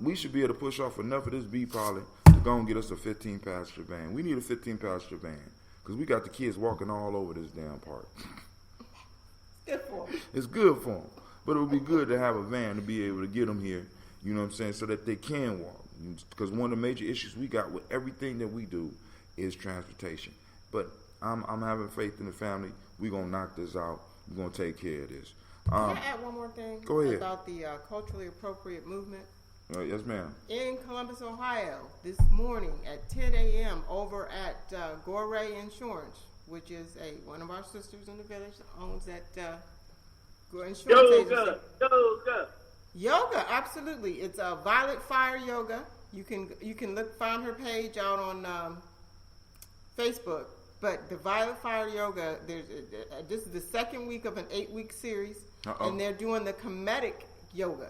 We should be able to push off enough of this bee pollen to go and get us a 15-passenger van. We need a 15-passenger van because we got the kids walking all over this damn park. Good for them. It's good for them. But it would be good to have a van to be able to get them here, you know what I'm saying, so that they can walk. Because one of the major issues we got with everything that we do is transportation. But I'm having faith in the family. We're going to knock this out. We're going to take care of this. Can I add one more thing? Go ahead. About the culturally appropriate movement? Yes, ma'am. In Columbus, Ohio, this morning at 10 a.m. over at Gore Insurance, which is one of our sisters in the village that owns that insurance agency. Yoga, absolutely. It's a Violet Fire Yoga. You can find her page out on Facebook. But the Violet Fire Yoga, this is the second week of an 8-week series, and they're doing the Kemetic yoga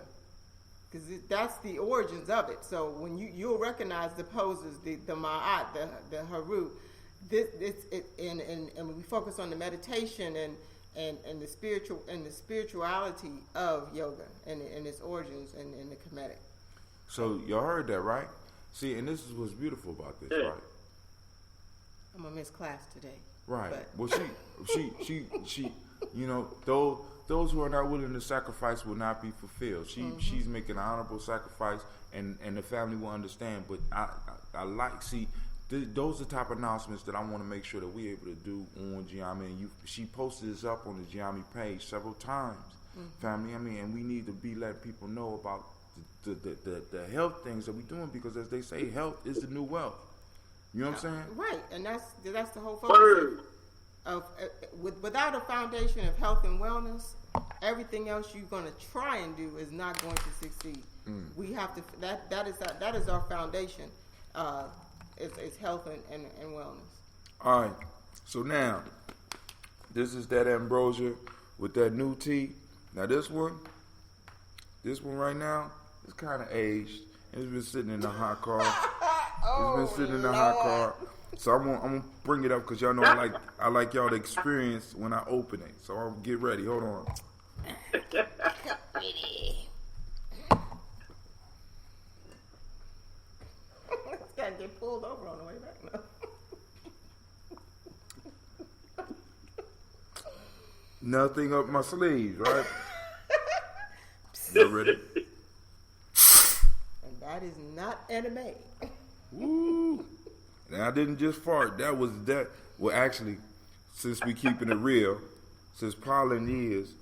because that's the origins of it. So when you'll recognize the poses, the Ma'at, the Haru, and we focus on the meditation and the spirituality of yoga and its origins and the Kemetic. So y'all heard that, right? See, and this is what's beautiful about this, right? I'm gonna miss class today. Right. But. Well, she, you know, those who are not willing to sacrifice will not be fulfilled. She's making an honorable sacrifice, and the family will understand. But I like those are the type of announcements that I want to make sure that we're able to do on Gye-Nyame. And she posted this up on the Gye-Nyame page several times. family. I mean, and we need to be letting people know about the health things that we're doing, because as they say, health is the new wealth. You know what I'm saying? Right, and that's the whole focus Word. without a foundation of health and wellness, everything else you're going to try and do is not going to succeed. We have to that is our foundation. Is health and wellness. All right. So now, this is that ambrosia with that new tea. Now this one right now is kind of aged. It's been sitting in the hot car. It's been sitting in the hot car. So I'm gonna bring it up because y'all know I like y'all to experience when I open it. So I'll get ready. Hold on. It's gotta get pulled over on the way back now. Nothing up my sleeves, right? You ready? And that is not anime. Woo! And I didn't just fart. That was that. Well, actually, since we keeping it real, since pollen is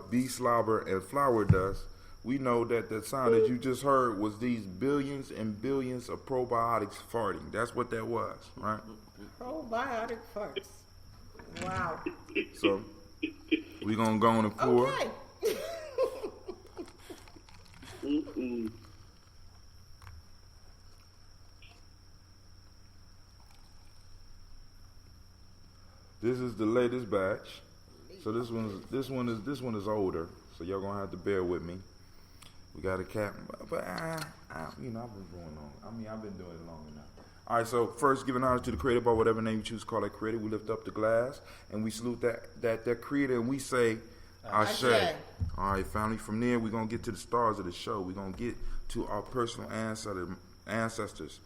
bee slobber and flower dust, we know that the sound that you just heard was these billions and billions of probiotics farting. That's what that was, right? Probiotic farts. Wow. So we gonna go on and pour. Okay. This is the latest batch. So this one is older. So y'all gonna have to bear with me. We got a cap, but I've been going on. I mean, I've been doing it long enough. All right. So first, giving honor to the Creator by whatever name you choose to call that Creator. We lift up the glass and we salute that Creator, and we say, Ashe. All right, family. From there, we're gonna get to the stars of the show. We're gonna get to our personal ancestors.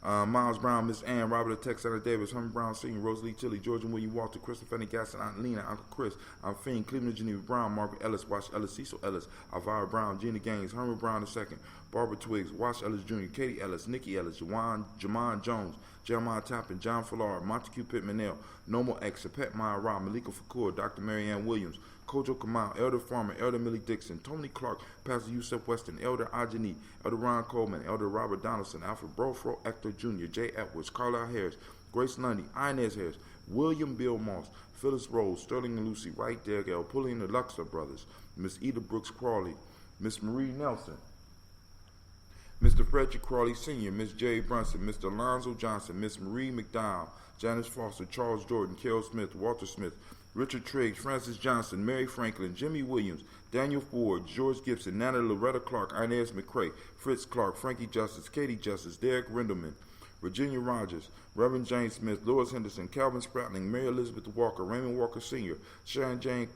Miles Brown, Miss Ann, Robert Texana Davis, Herman Brown Sr., Rosalie Tilly, George and William Walter, Crystal Fanny Gaston, Aunt Lena, Uncle Chris, Aunt Fiend, Cleveland Geneva Brown, Margaret Ellis, Wash Ellis, Cecil Ellis, Alvira Brown, Gina Gaines, Herman Brown II, Barbara Twiggs, Wash Ellis Jr., Katie Ellis, Nikki Ellis, Jamon Jones, Jeremiah Tappan, John Fallard, Montague Pittman Nell, Nomo X, Pet Maya Ra, Malika Fakur, Dr. Marianne Williams, Kojo Kamal, Elder Farmer, Elder Millie Dixon, Tony Clark, Pastor Yusuf Weston, Elder Ajani, Elder Ron Coleman, Elder Robert Donaldson, Alfred Brofro, Hector Jr., Jay Edwards, Carlisle Harris, Grace Lundy, Inez Harris, William Bill Moss, Phyllis Rose, Sterling and Lucy, Wright Dergell, Pulling the Luxor Brothers, Miss Eda Brooks Crawley, Miss Marie Nelson, Mr. Frederick Crawley Sr., Miss Jay Brunson, Mr. Alonzo Johnson, Miss Marie McDowell, Janice Foster, Charles Jordan, Carol Smith, Walter Smith, Richard Triggs, Francis Johnson, Mary Franklin, Jimmy Williams, Daniel Ford, George Gibson, Nana Loretta Clark, Inez McCrae, Fritz Clark, Frankie Justice, Katie Justice, Derek Rendelman, Virginia Rogers, Reverend James Smith, Lois Henderson, Calvin Spratling, Mary Elizabeth Walker, Raymond Walker Sr., Sarah Jane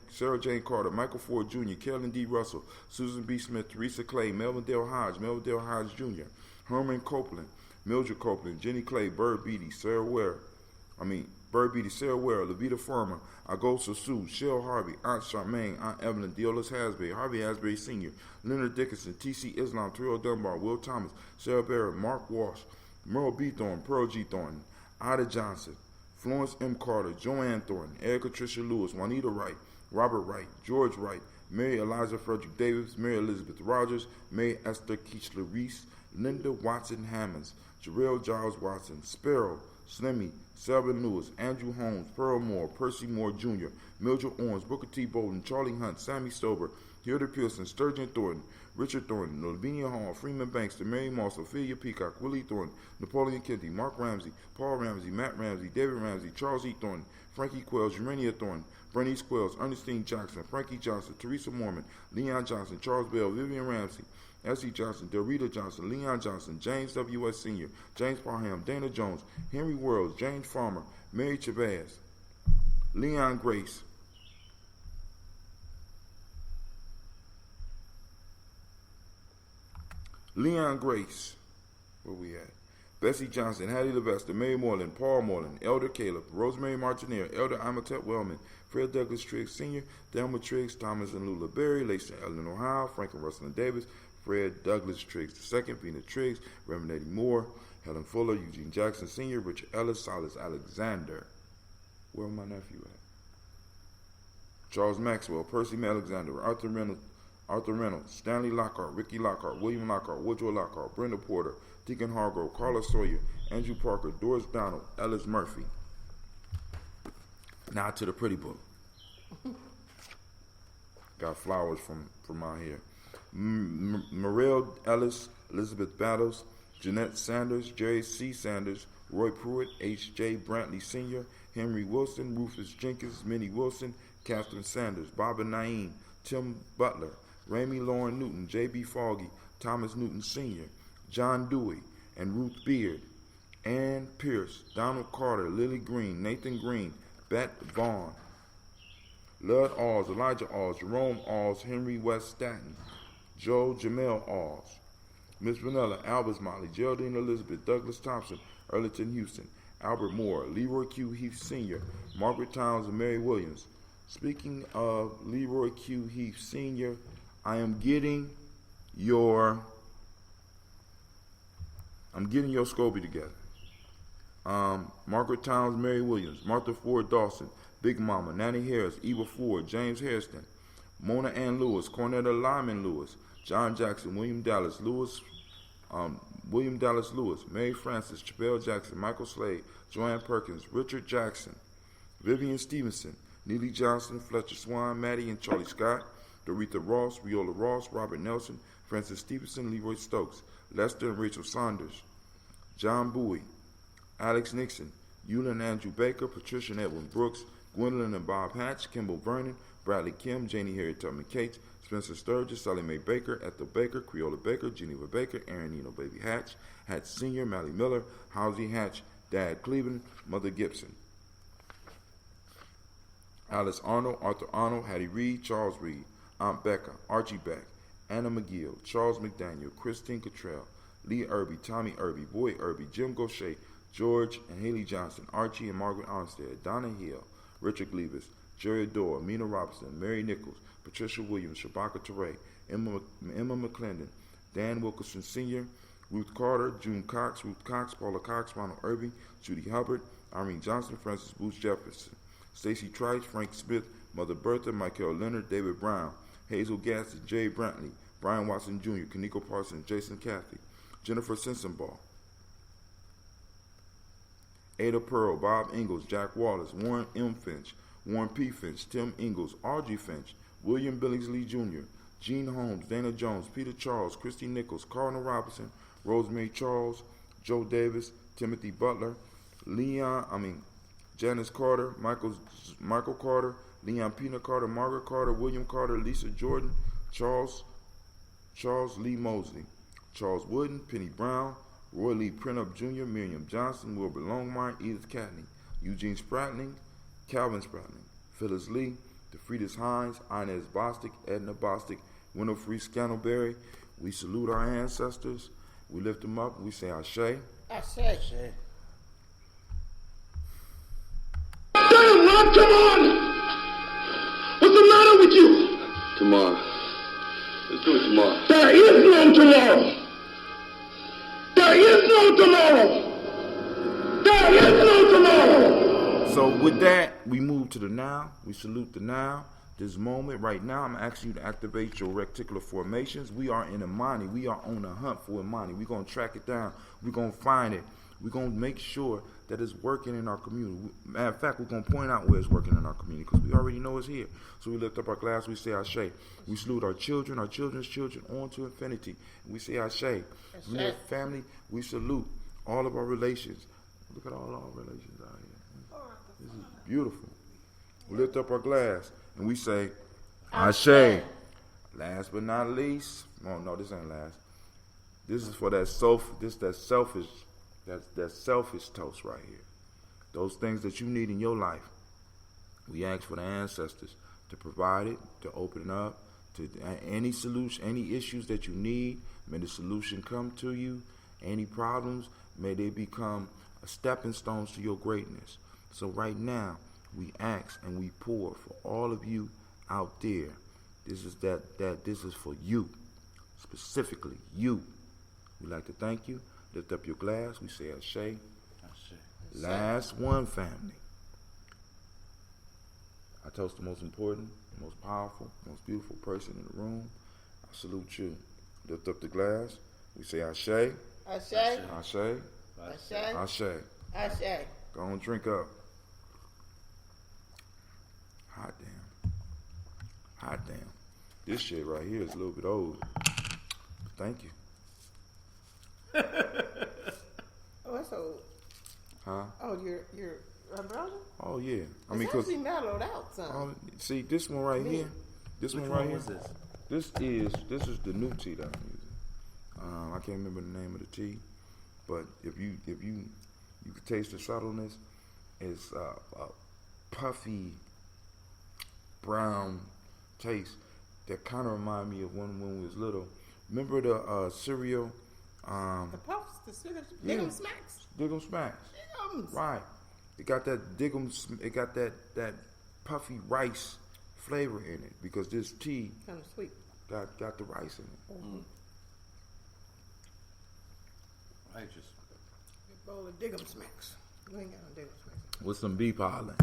Carter, Michael Ford Jr., Carolyn D. Russell, Susan B. Smith, Teresa Clay, Melvin Dale Hodge Jr., Herman Copeland, Mildred Copeland, Jenny Clay, Bird Beatty, Sarah Ware, Levita Farmer, Agosa Sue, Shell Harvey, Aunt Charmaine, Aunt Evelyn, Deolis Hasbury, Harvey Hasbury Sr., Leonard Dickinson, T.C. Islam, Terrell Dunbar, Will Thomas, Sarah Barrett, Mark Walsh, Merle B. Thornton, Pearl G. Thornton, Ida Johnson, Florence M. Carter, Joanne Thornton, Erica Tricia Lewis, Juanita Wright, Robert Wright, George Wright, Mary Eliza Frederick Davis, Mary Elizabeth Rogers, Mary Esther Keechler Reese, Linda Watson Hammonds, Jarrell Giles Watson, Sparrow, Slimmy, Selvin Lewis, Andrew Holmes, Pearl Moore, Percy Moore Jr., Mildred Owens, Booker T. Bolden, Charlie Hunt, Sammy Stover, Hilda Pearson, Sturgeon Thornton, Richard Thornton, Lavinia Hall, Freeman Bankston, Mary Moss, Ophelia Peacock, Willie Thornton, Napoleon Kenty, Mark Ramsey, Paul Ramsey, Matt Ramsey, David Ramsey, Charles E. Thornton, Frankie Quells, Urania Thornton, Bernice Quells, Ernestine Jackson, Frankie Johnson, Teresa Mormon, Leon Johnson, Charles Bell, Vivian Ramsey, S.E. Johnson, Delrita Johnson, Leon Johnson, James W.S. Sr., James Parham, Dana Jones, Henry Worrells, James Farmer, Mary Chavez, Leon Grace, where we at? Bessie Johnson, Hattie Levester, Mary Moreland, Paul Moreland, Elder Caleb, Rosemary Martineer, Elder Amatet Wellman, Fred Douglas Triggs Sr., Thelma Triggs, Thomas and Lula Berry, Lacey Ellen Ohio, Franklin Russell and Davis, Fred Douglas Triggs II, Pina Triggs, Reverend Eddie Moore, Helen Fuller, Eugene Jackson Sr., Richard Ellis, Silas Alexander. Where my nephew Charles Maxwell, Percy Alexander, Arthur Reynolds, Stanley Lockhart, Ricky Lockhart, William Lockhart, Woodrow Lockhart, Brenda Porter, Deacon Hargrove, Carla Sawyer, Andrew Parker, Doris Donald, Ellis Murphy. Now to the pretty book. Got flowers from out here. Morel Ellis, Elizabeth Battles, Jeanette Sanders, Jerry C. Sanders, Roy Pruitt, H.J. Brantley Sr., Henry Wilson, Rufus Jenkins, Minnie Wilson, Catherine Sanders, Barbara Naeem, Tim Butler, Ramey Lauren Newton, J.B. Foggy, Thomas Newton Sr., John Dewey, and Ruth Beard, Ann Pierce, Donald Carter, Lily Green, Nathan Green, Bet Vaughn, Lud Alls, Elijah Alls, Jerome Alls, Henry West Stanton, Joe Jamel Alls, Miss Vanilla, Albus Motley, Geraldine Elizabeth, Douglas Thompson, Earlington Houston, Albert Moore, Leroy Q. Heath Sr., Margaret Towns, and Mary Williams. Speaking of Leroy Q. Heath Sr., I am getting your Scobie together. Margaret Towns, Mary Williams, Martha Ford Dawson, Big Mama, Nanny Harris, Eva Ford, James Hairston, Mona Ann Lewis, Cornetta Lyman Lewis, John Jackson, William Dallas Lewis, Mary Francis, Chabelle Jackson, Michael Slade, Joanne Perkins, Richard Jackson, Vivian Stevenson, Neely Johnson, Fletcher Swan, Maddie and Charlie Scott, Doretha Ross, Viola Ross, Robert Nelson, Francis Stevenson, Leroy Stokes, Lester and Rachel Saunders, John Bowie, Alex Nixon, Eula and Andrew Baker, Patricia and Edwin Brooks, Gwendolyn and Bob Hatch, Kimball Vernon, Bradley Kim, Janie Harriet Tubman Cates, Spencer Sturgis, Sally Mae Baker, Ethel Baker, Creola Baker, Geneva Baker, Aaron Eno Baby Hatch, Hatch Sr., Mally Miller, Housie Hatch, Dad Cleveland, Mother Gibson, Alice Arnold, Arthur Arnold, Hattie Reed, Charles Reed, Aunt Becca, Archie Beck, Anna McGill, Charles McDaniel, Christine Cottrell, Lee Irby, Tommy Irby, Boy Irby, Jim Gaucher, George and Haley Johnson, Archie and Margaret Armstead, Donna Hill, Richard Gleavis, Jerry Dorr, Mina Robinson, Mary Nichols, Patricia Williams, Shabaka Teray, Emma McClendon, Dan Wilkerson Sr., Ruth Carter, June Cox, Ruth Cox, Paula Cox, Ronald Irving, Judy Hubbard, Irene Johnson, Francis Booth Jefferson, Stacy Trice, Frank Smith, Mother Bertha, Michael Leonard, David Brown, Hazel Gaston, Jay Brantley, Brian Watson Jr., Kaniko Parsons, Jason Cathy, Jennifer Sensenbaugh, Ada Pearl, Bob Ingalls, Jack Wallace, Warren M. Finch, Warren P. Finch, Tim Ingalls, Audrey Finch, William Billingsley Jr., Gene Holmes, Dana Jones, Peter Charles, Christy Nichols, Cardinal Robinson, Rosemary Charles, Joe Davis, Timothy Butler, Janice Carter, Michael Carter, Leon Pina Carter, Margaret Carter, William Carter, Lisa Jordan, Charles Lee Mosley, Charles Wooden, Penny Brown, Roy Lee Printup Jr., Miriam Johnson, Wilbur Longmire, Edith Catney, Eugene Spratling, Calvin Spratling, Phyllis Lee, DeFridas Hines, Inez Bostic, Edna Bostic, Winifred Scantleberry. We salute our ancestors. We lift them up. We say Ashe. Ashe. Damn, Rob, come on! What's the matter with you? Tomorrow. Let's do it tomorrow. There is no tomorrow. There is no tomorrow. There is no tomorrow. So with that, we move to the now. We salute the now. This moment right now, I'm asking you to activate your reticular formations. We are in Imani. We are on a hunt for Imani. We're going to track it down. We're going to find it. We're going to make sure that it's working in our community. Matter of fact, we're going to point out where it's working in our community because we already know it's here. So we lift up our glass. We say Ashe. We salute our children, our children's children, on to infinity. We say Ashe. Live family. We salute all of our relations. Look at all our relations out here. This is beautiful. We lift up our glass and we say Ashe. Last but not least, no, this ain't last. This is for that selfish toast right here. Those things that you need in your life. We ask for the ancestors to provide it, to open it up, to any solution, any issues that you need. May the solution come to you. Any problems, may they become a stepping stones to your greatness. So right now, we ask and we pour for all of you out there. This is for you, specifically you. We'd like to thank you. Lift up your glass. We say Ashe. Ashe. Last one, family. I toast the most important. most powerful, most beautiful person in the room. I salute you. Lift up the glass. We say Ashe. Ashe. Ashe. Ashe. Ashe. Ashe. Go on, drink up. Hot damn. Hot damn. This shit right here is a little bit old. Thank you. Oh, that's old. Huh? Oh, your brother? Oh yeah. I mean, It's cause actually mellowed out some. oh, see this one right here. This Which one right one here. was this? This is the new tea that I'm using. I can't remember the name of the tea, but if you can taste the subtleness, it's a puffy brown taste that kind of remind me of when we was little. Remember the cereal? The puffs, the sugar, Yeah. Diggum Smacks. Diggum Smacks. Diggums. Right. It got that it got that puffy rice flavor in it because this tea Kind of sweet. got the rice in it. Righteous. A bowl of Diggum Smacks. You ain't got no Diggum Smacks. With some beef pollen.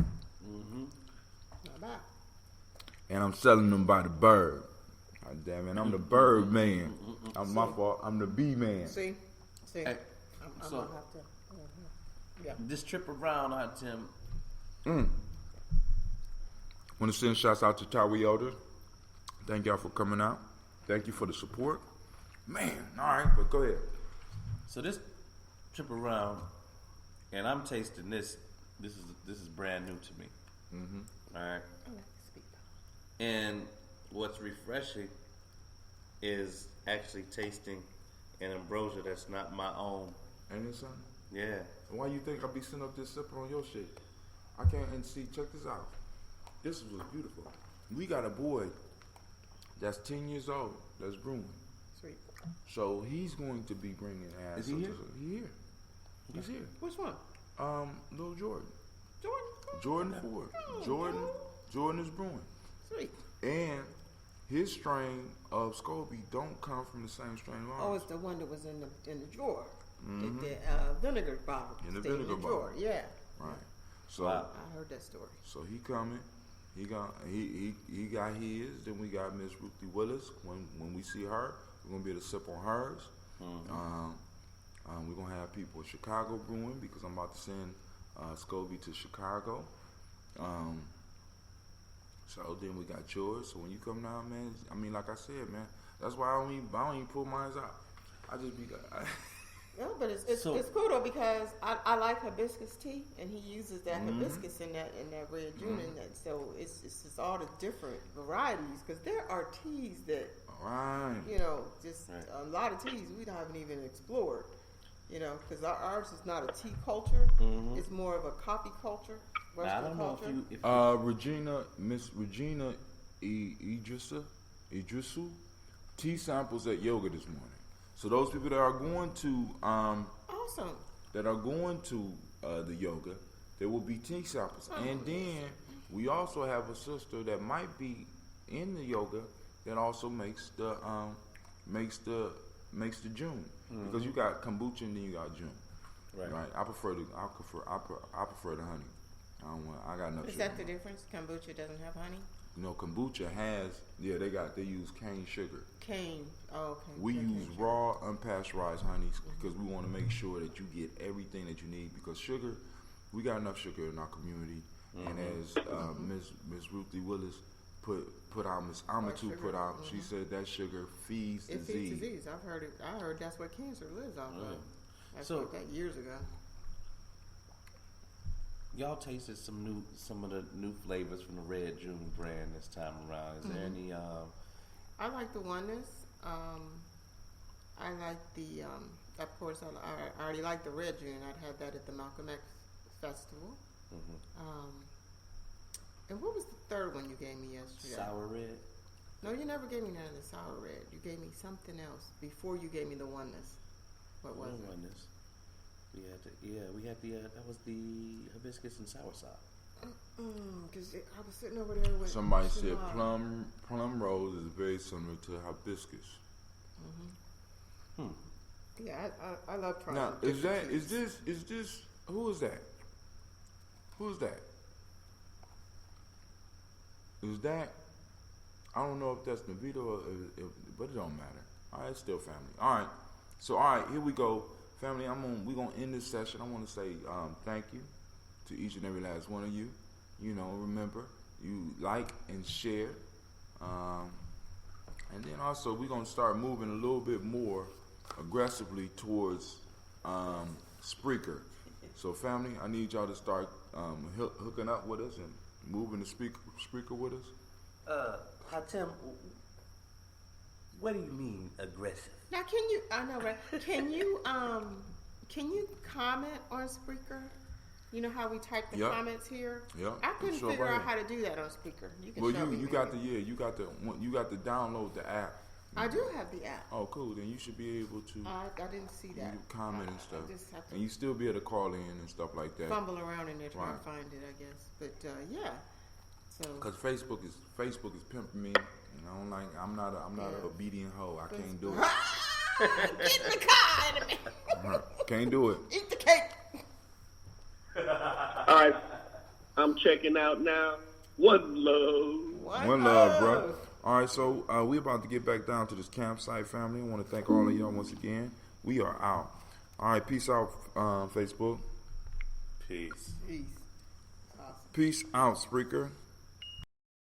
Not bad. And I'm selling them by the bird. God damn it, I'm the bird man. I'm my fault. I'm the bee man. See? Hey, I'm so- going to have to. Yeah. This trip around, Tim. Want to send shouts out to Tyree. Thank y'all for coming out. Thank you for the support. Man, all right, but go ahead. So this trip around, and I'm tasting this. This is brand new to me. All right. I like to speak. And what's refreshing is actually tasting an ambrosia that's not my own. Ain't it something? Yeah. Why you think I be sitting up there sipping on your shit? I can't and see. Check this out. This was beautiful. We got a boy that's 10 years old that's brewing. Sweet. So he's going to be bringing ass. Is he here? He here. He's here. Which one? Little Jordan. Jordan. Jordan Ford. Jordan is brewing. Sweet. And his strain of Scobie don't come from the same strain of Oh, ours. it's the one that was in the drawer. The vinegar bottle. In the stayed vinegar drawer. bottle. Yeah. Right. So Wow. I heard that story. so he coming. He got his. Then we got Miss Ruthie Willis. When we see her, we're gonna be able to sip on hers. We're gonna have people in Chicago brewing because I'm about to send Scobie to Chicago. So then we got yours. So when you come down, man, I mean, like I said, man, that's why I don't even pull mine out. I just be like, Yeah, but it's cool though because I like hibiscus tea and he uses that hibiscus in that red June and that, so it's just all the different varieties because there are teas that right. just a lot of teas we haven't even explored, because ours is not a tea culture, it's more of a coffee culture, Western Now, I don't know culture. if you Miss Regina Idrisu, tea samples at yoga this morning. So those people that are going to Awesome. the yoga, there will be tea samples. And then we also have a sister that might be in the yoga that also makes the June. Because you got kombucha and then you got June. Right. I prefer the honey. I got enough Is sugar. that the difference? Kombucha doesn't have honey? Kombucha has they use cane sugar. Cane. Oh, okay. We Okay, use cane. raw, unpasteurized honeys because we want to make sure that you get everything that you need. Because sugar, we got enough sugar in our community, and as Miss Ruthie Willis put out, Miss Amatu put out, she said that sugar feeds It disease. feeds disease. I've heard it. I heard that's what cancer lives off of. I So- heard that years ago. Y'all tasted some of the new flavors from the Red June brand this time around. Is there any? I like the oneness. I like the. Of course, I already like the red June. I'd had that at the Malcolm X festival. And what was the third one you gave me yesterday? Sour red. No, you never gave me none of the sour red. You gave me something else before you gave me the oneness. What was it? Oneness. We had the that was the hibiscus and soursop. Because I was sitting over there with Somebody said Shamar. plum rose is very similar to hibiscus. Yeah, I love trying. Now, different is teas. this who is that? Who's that? Is that I don't know if that's Navito or but it don't matter. All right, it's still family. All right. So, all right, here we go. Family, we're going to end this session. I want to say thank you to each and every last one of you. You know, remember, you like and share. And then also, we're going to start moving a little bit more aggressively towards Spreaker. So, family, I need y'all to start hooking up with us and moving the Spreaker with us. Hatem, what do you mean aggressive? Now, I know, right? Can you comment on Spreaker? You know how we type the comments here? Yeah. I couldn't figure out how to do that on Spreaker. You can show me. You got to download the app. I do have the app. Oh, cool. Then you should be able to. I didn't see that. You comment and stuff, just have to and you still be able to call in and stuff like that. Fumble around in there trying to find it, I guess. But yeah. So. Because Facebook is pimping me, and I'm not an obedient hoe. I can't do it. Get in the car in a minute. Can't do it. Eat the cake. All right, I'm checking out now. One love. One love, bro. All right, so we're about to get back down to this campsite, family. I want to thank all of y'all once again. We are out. All right, peace out, Facebook. Peace. Peace. Awesome. Peace out, Spreaker.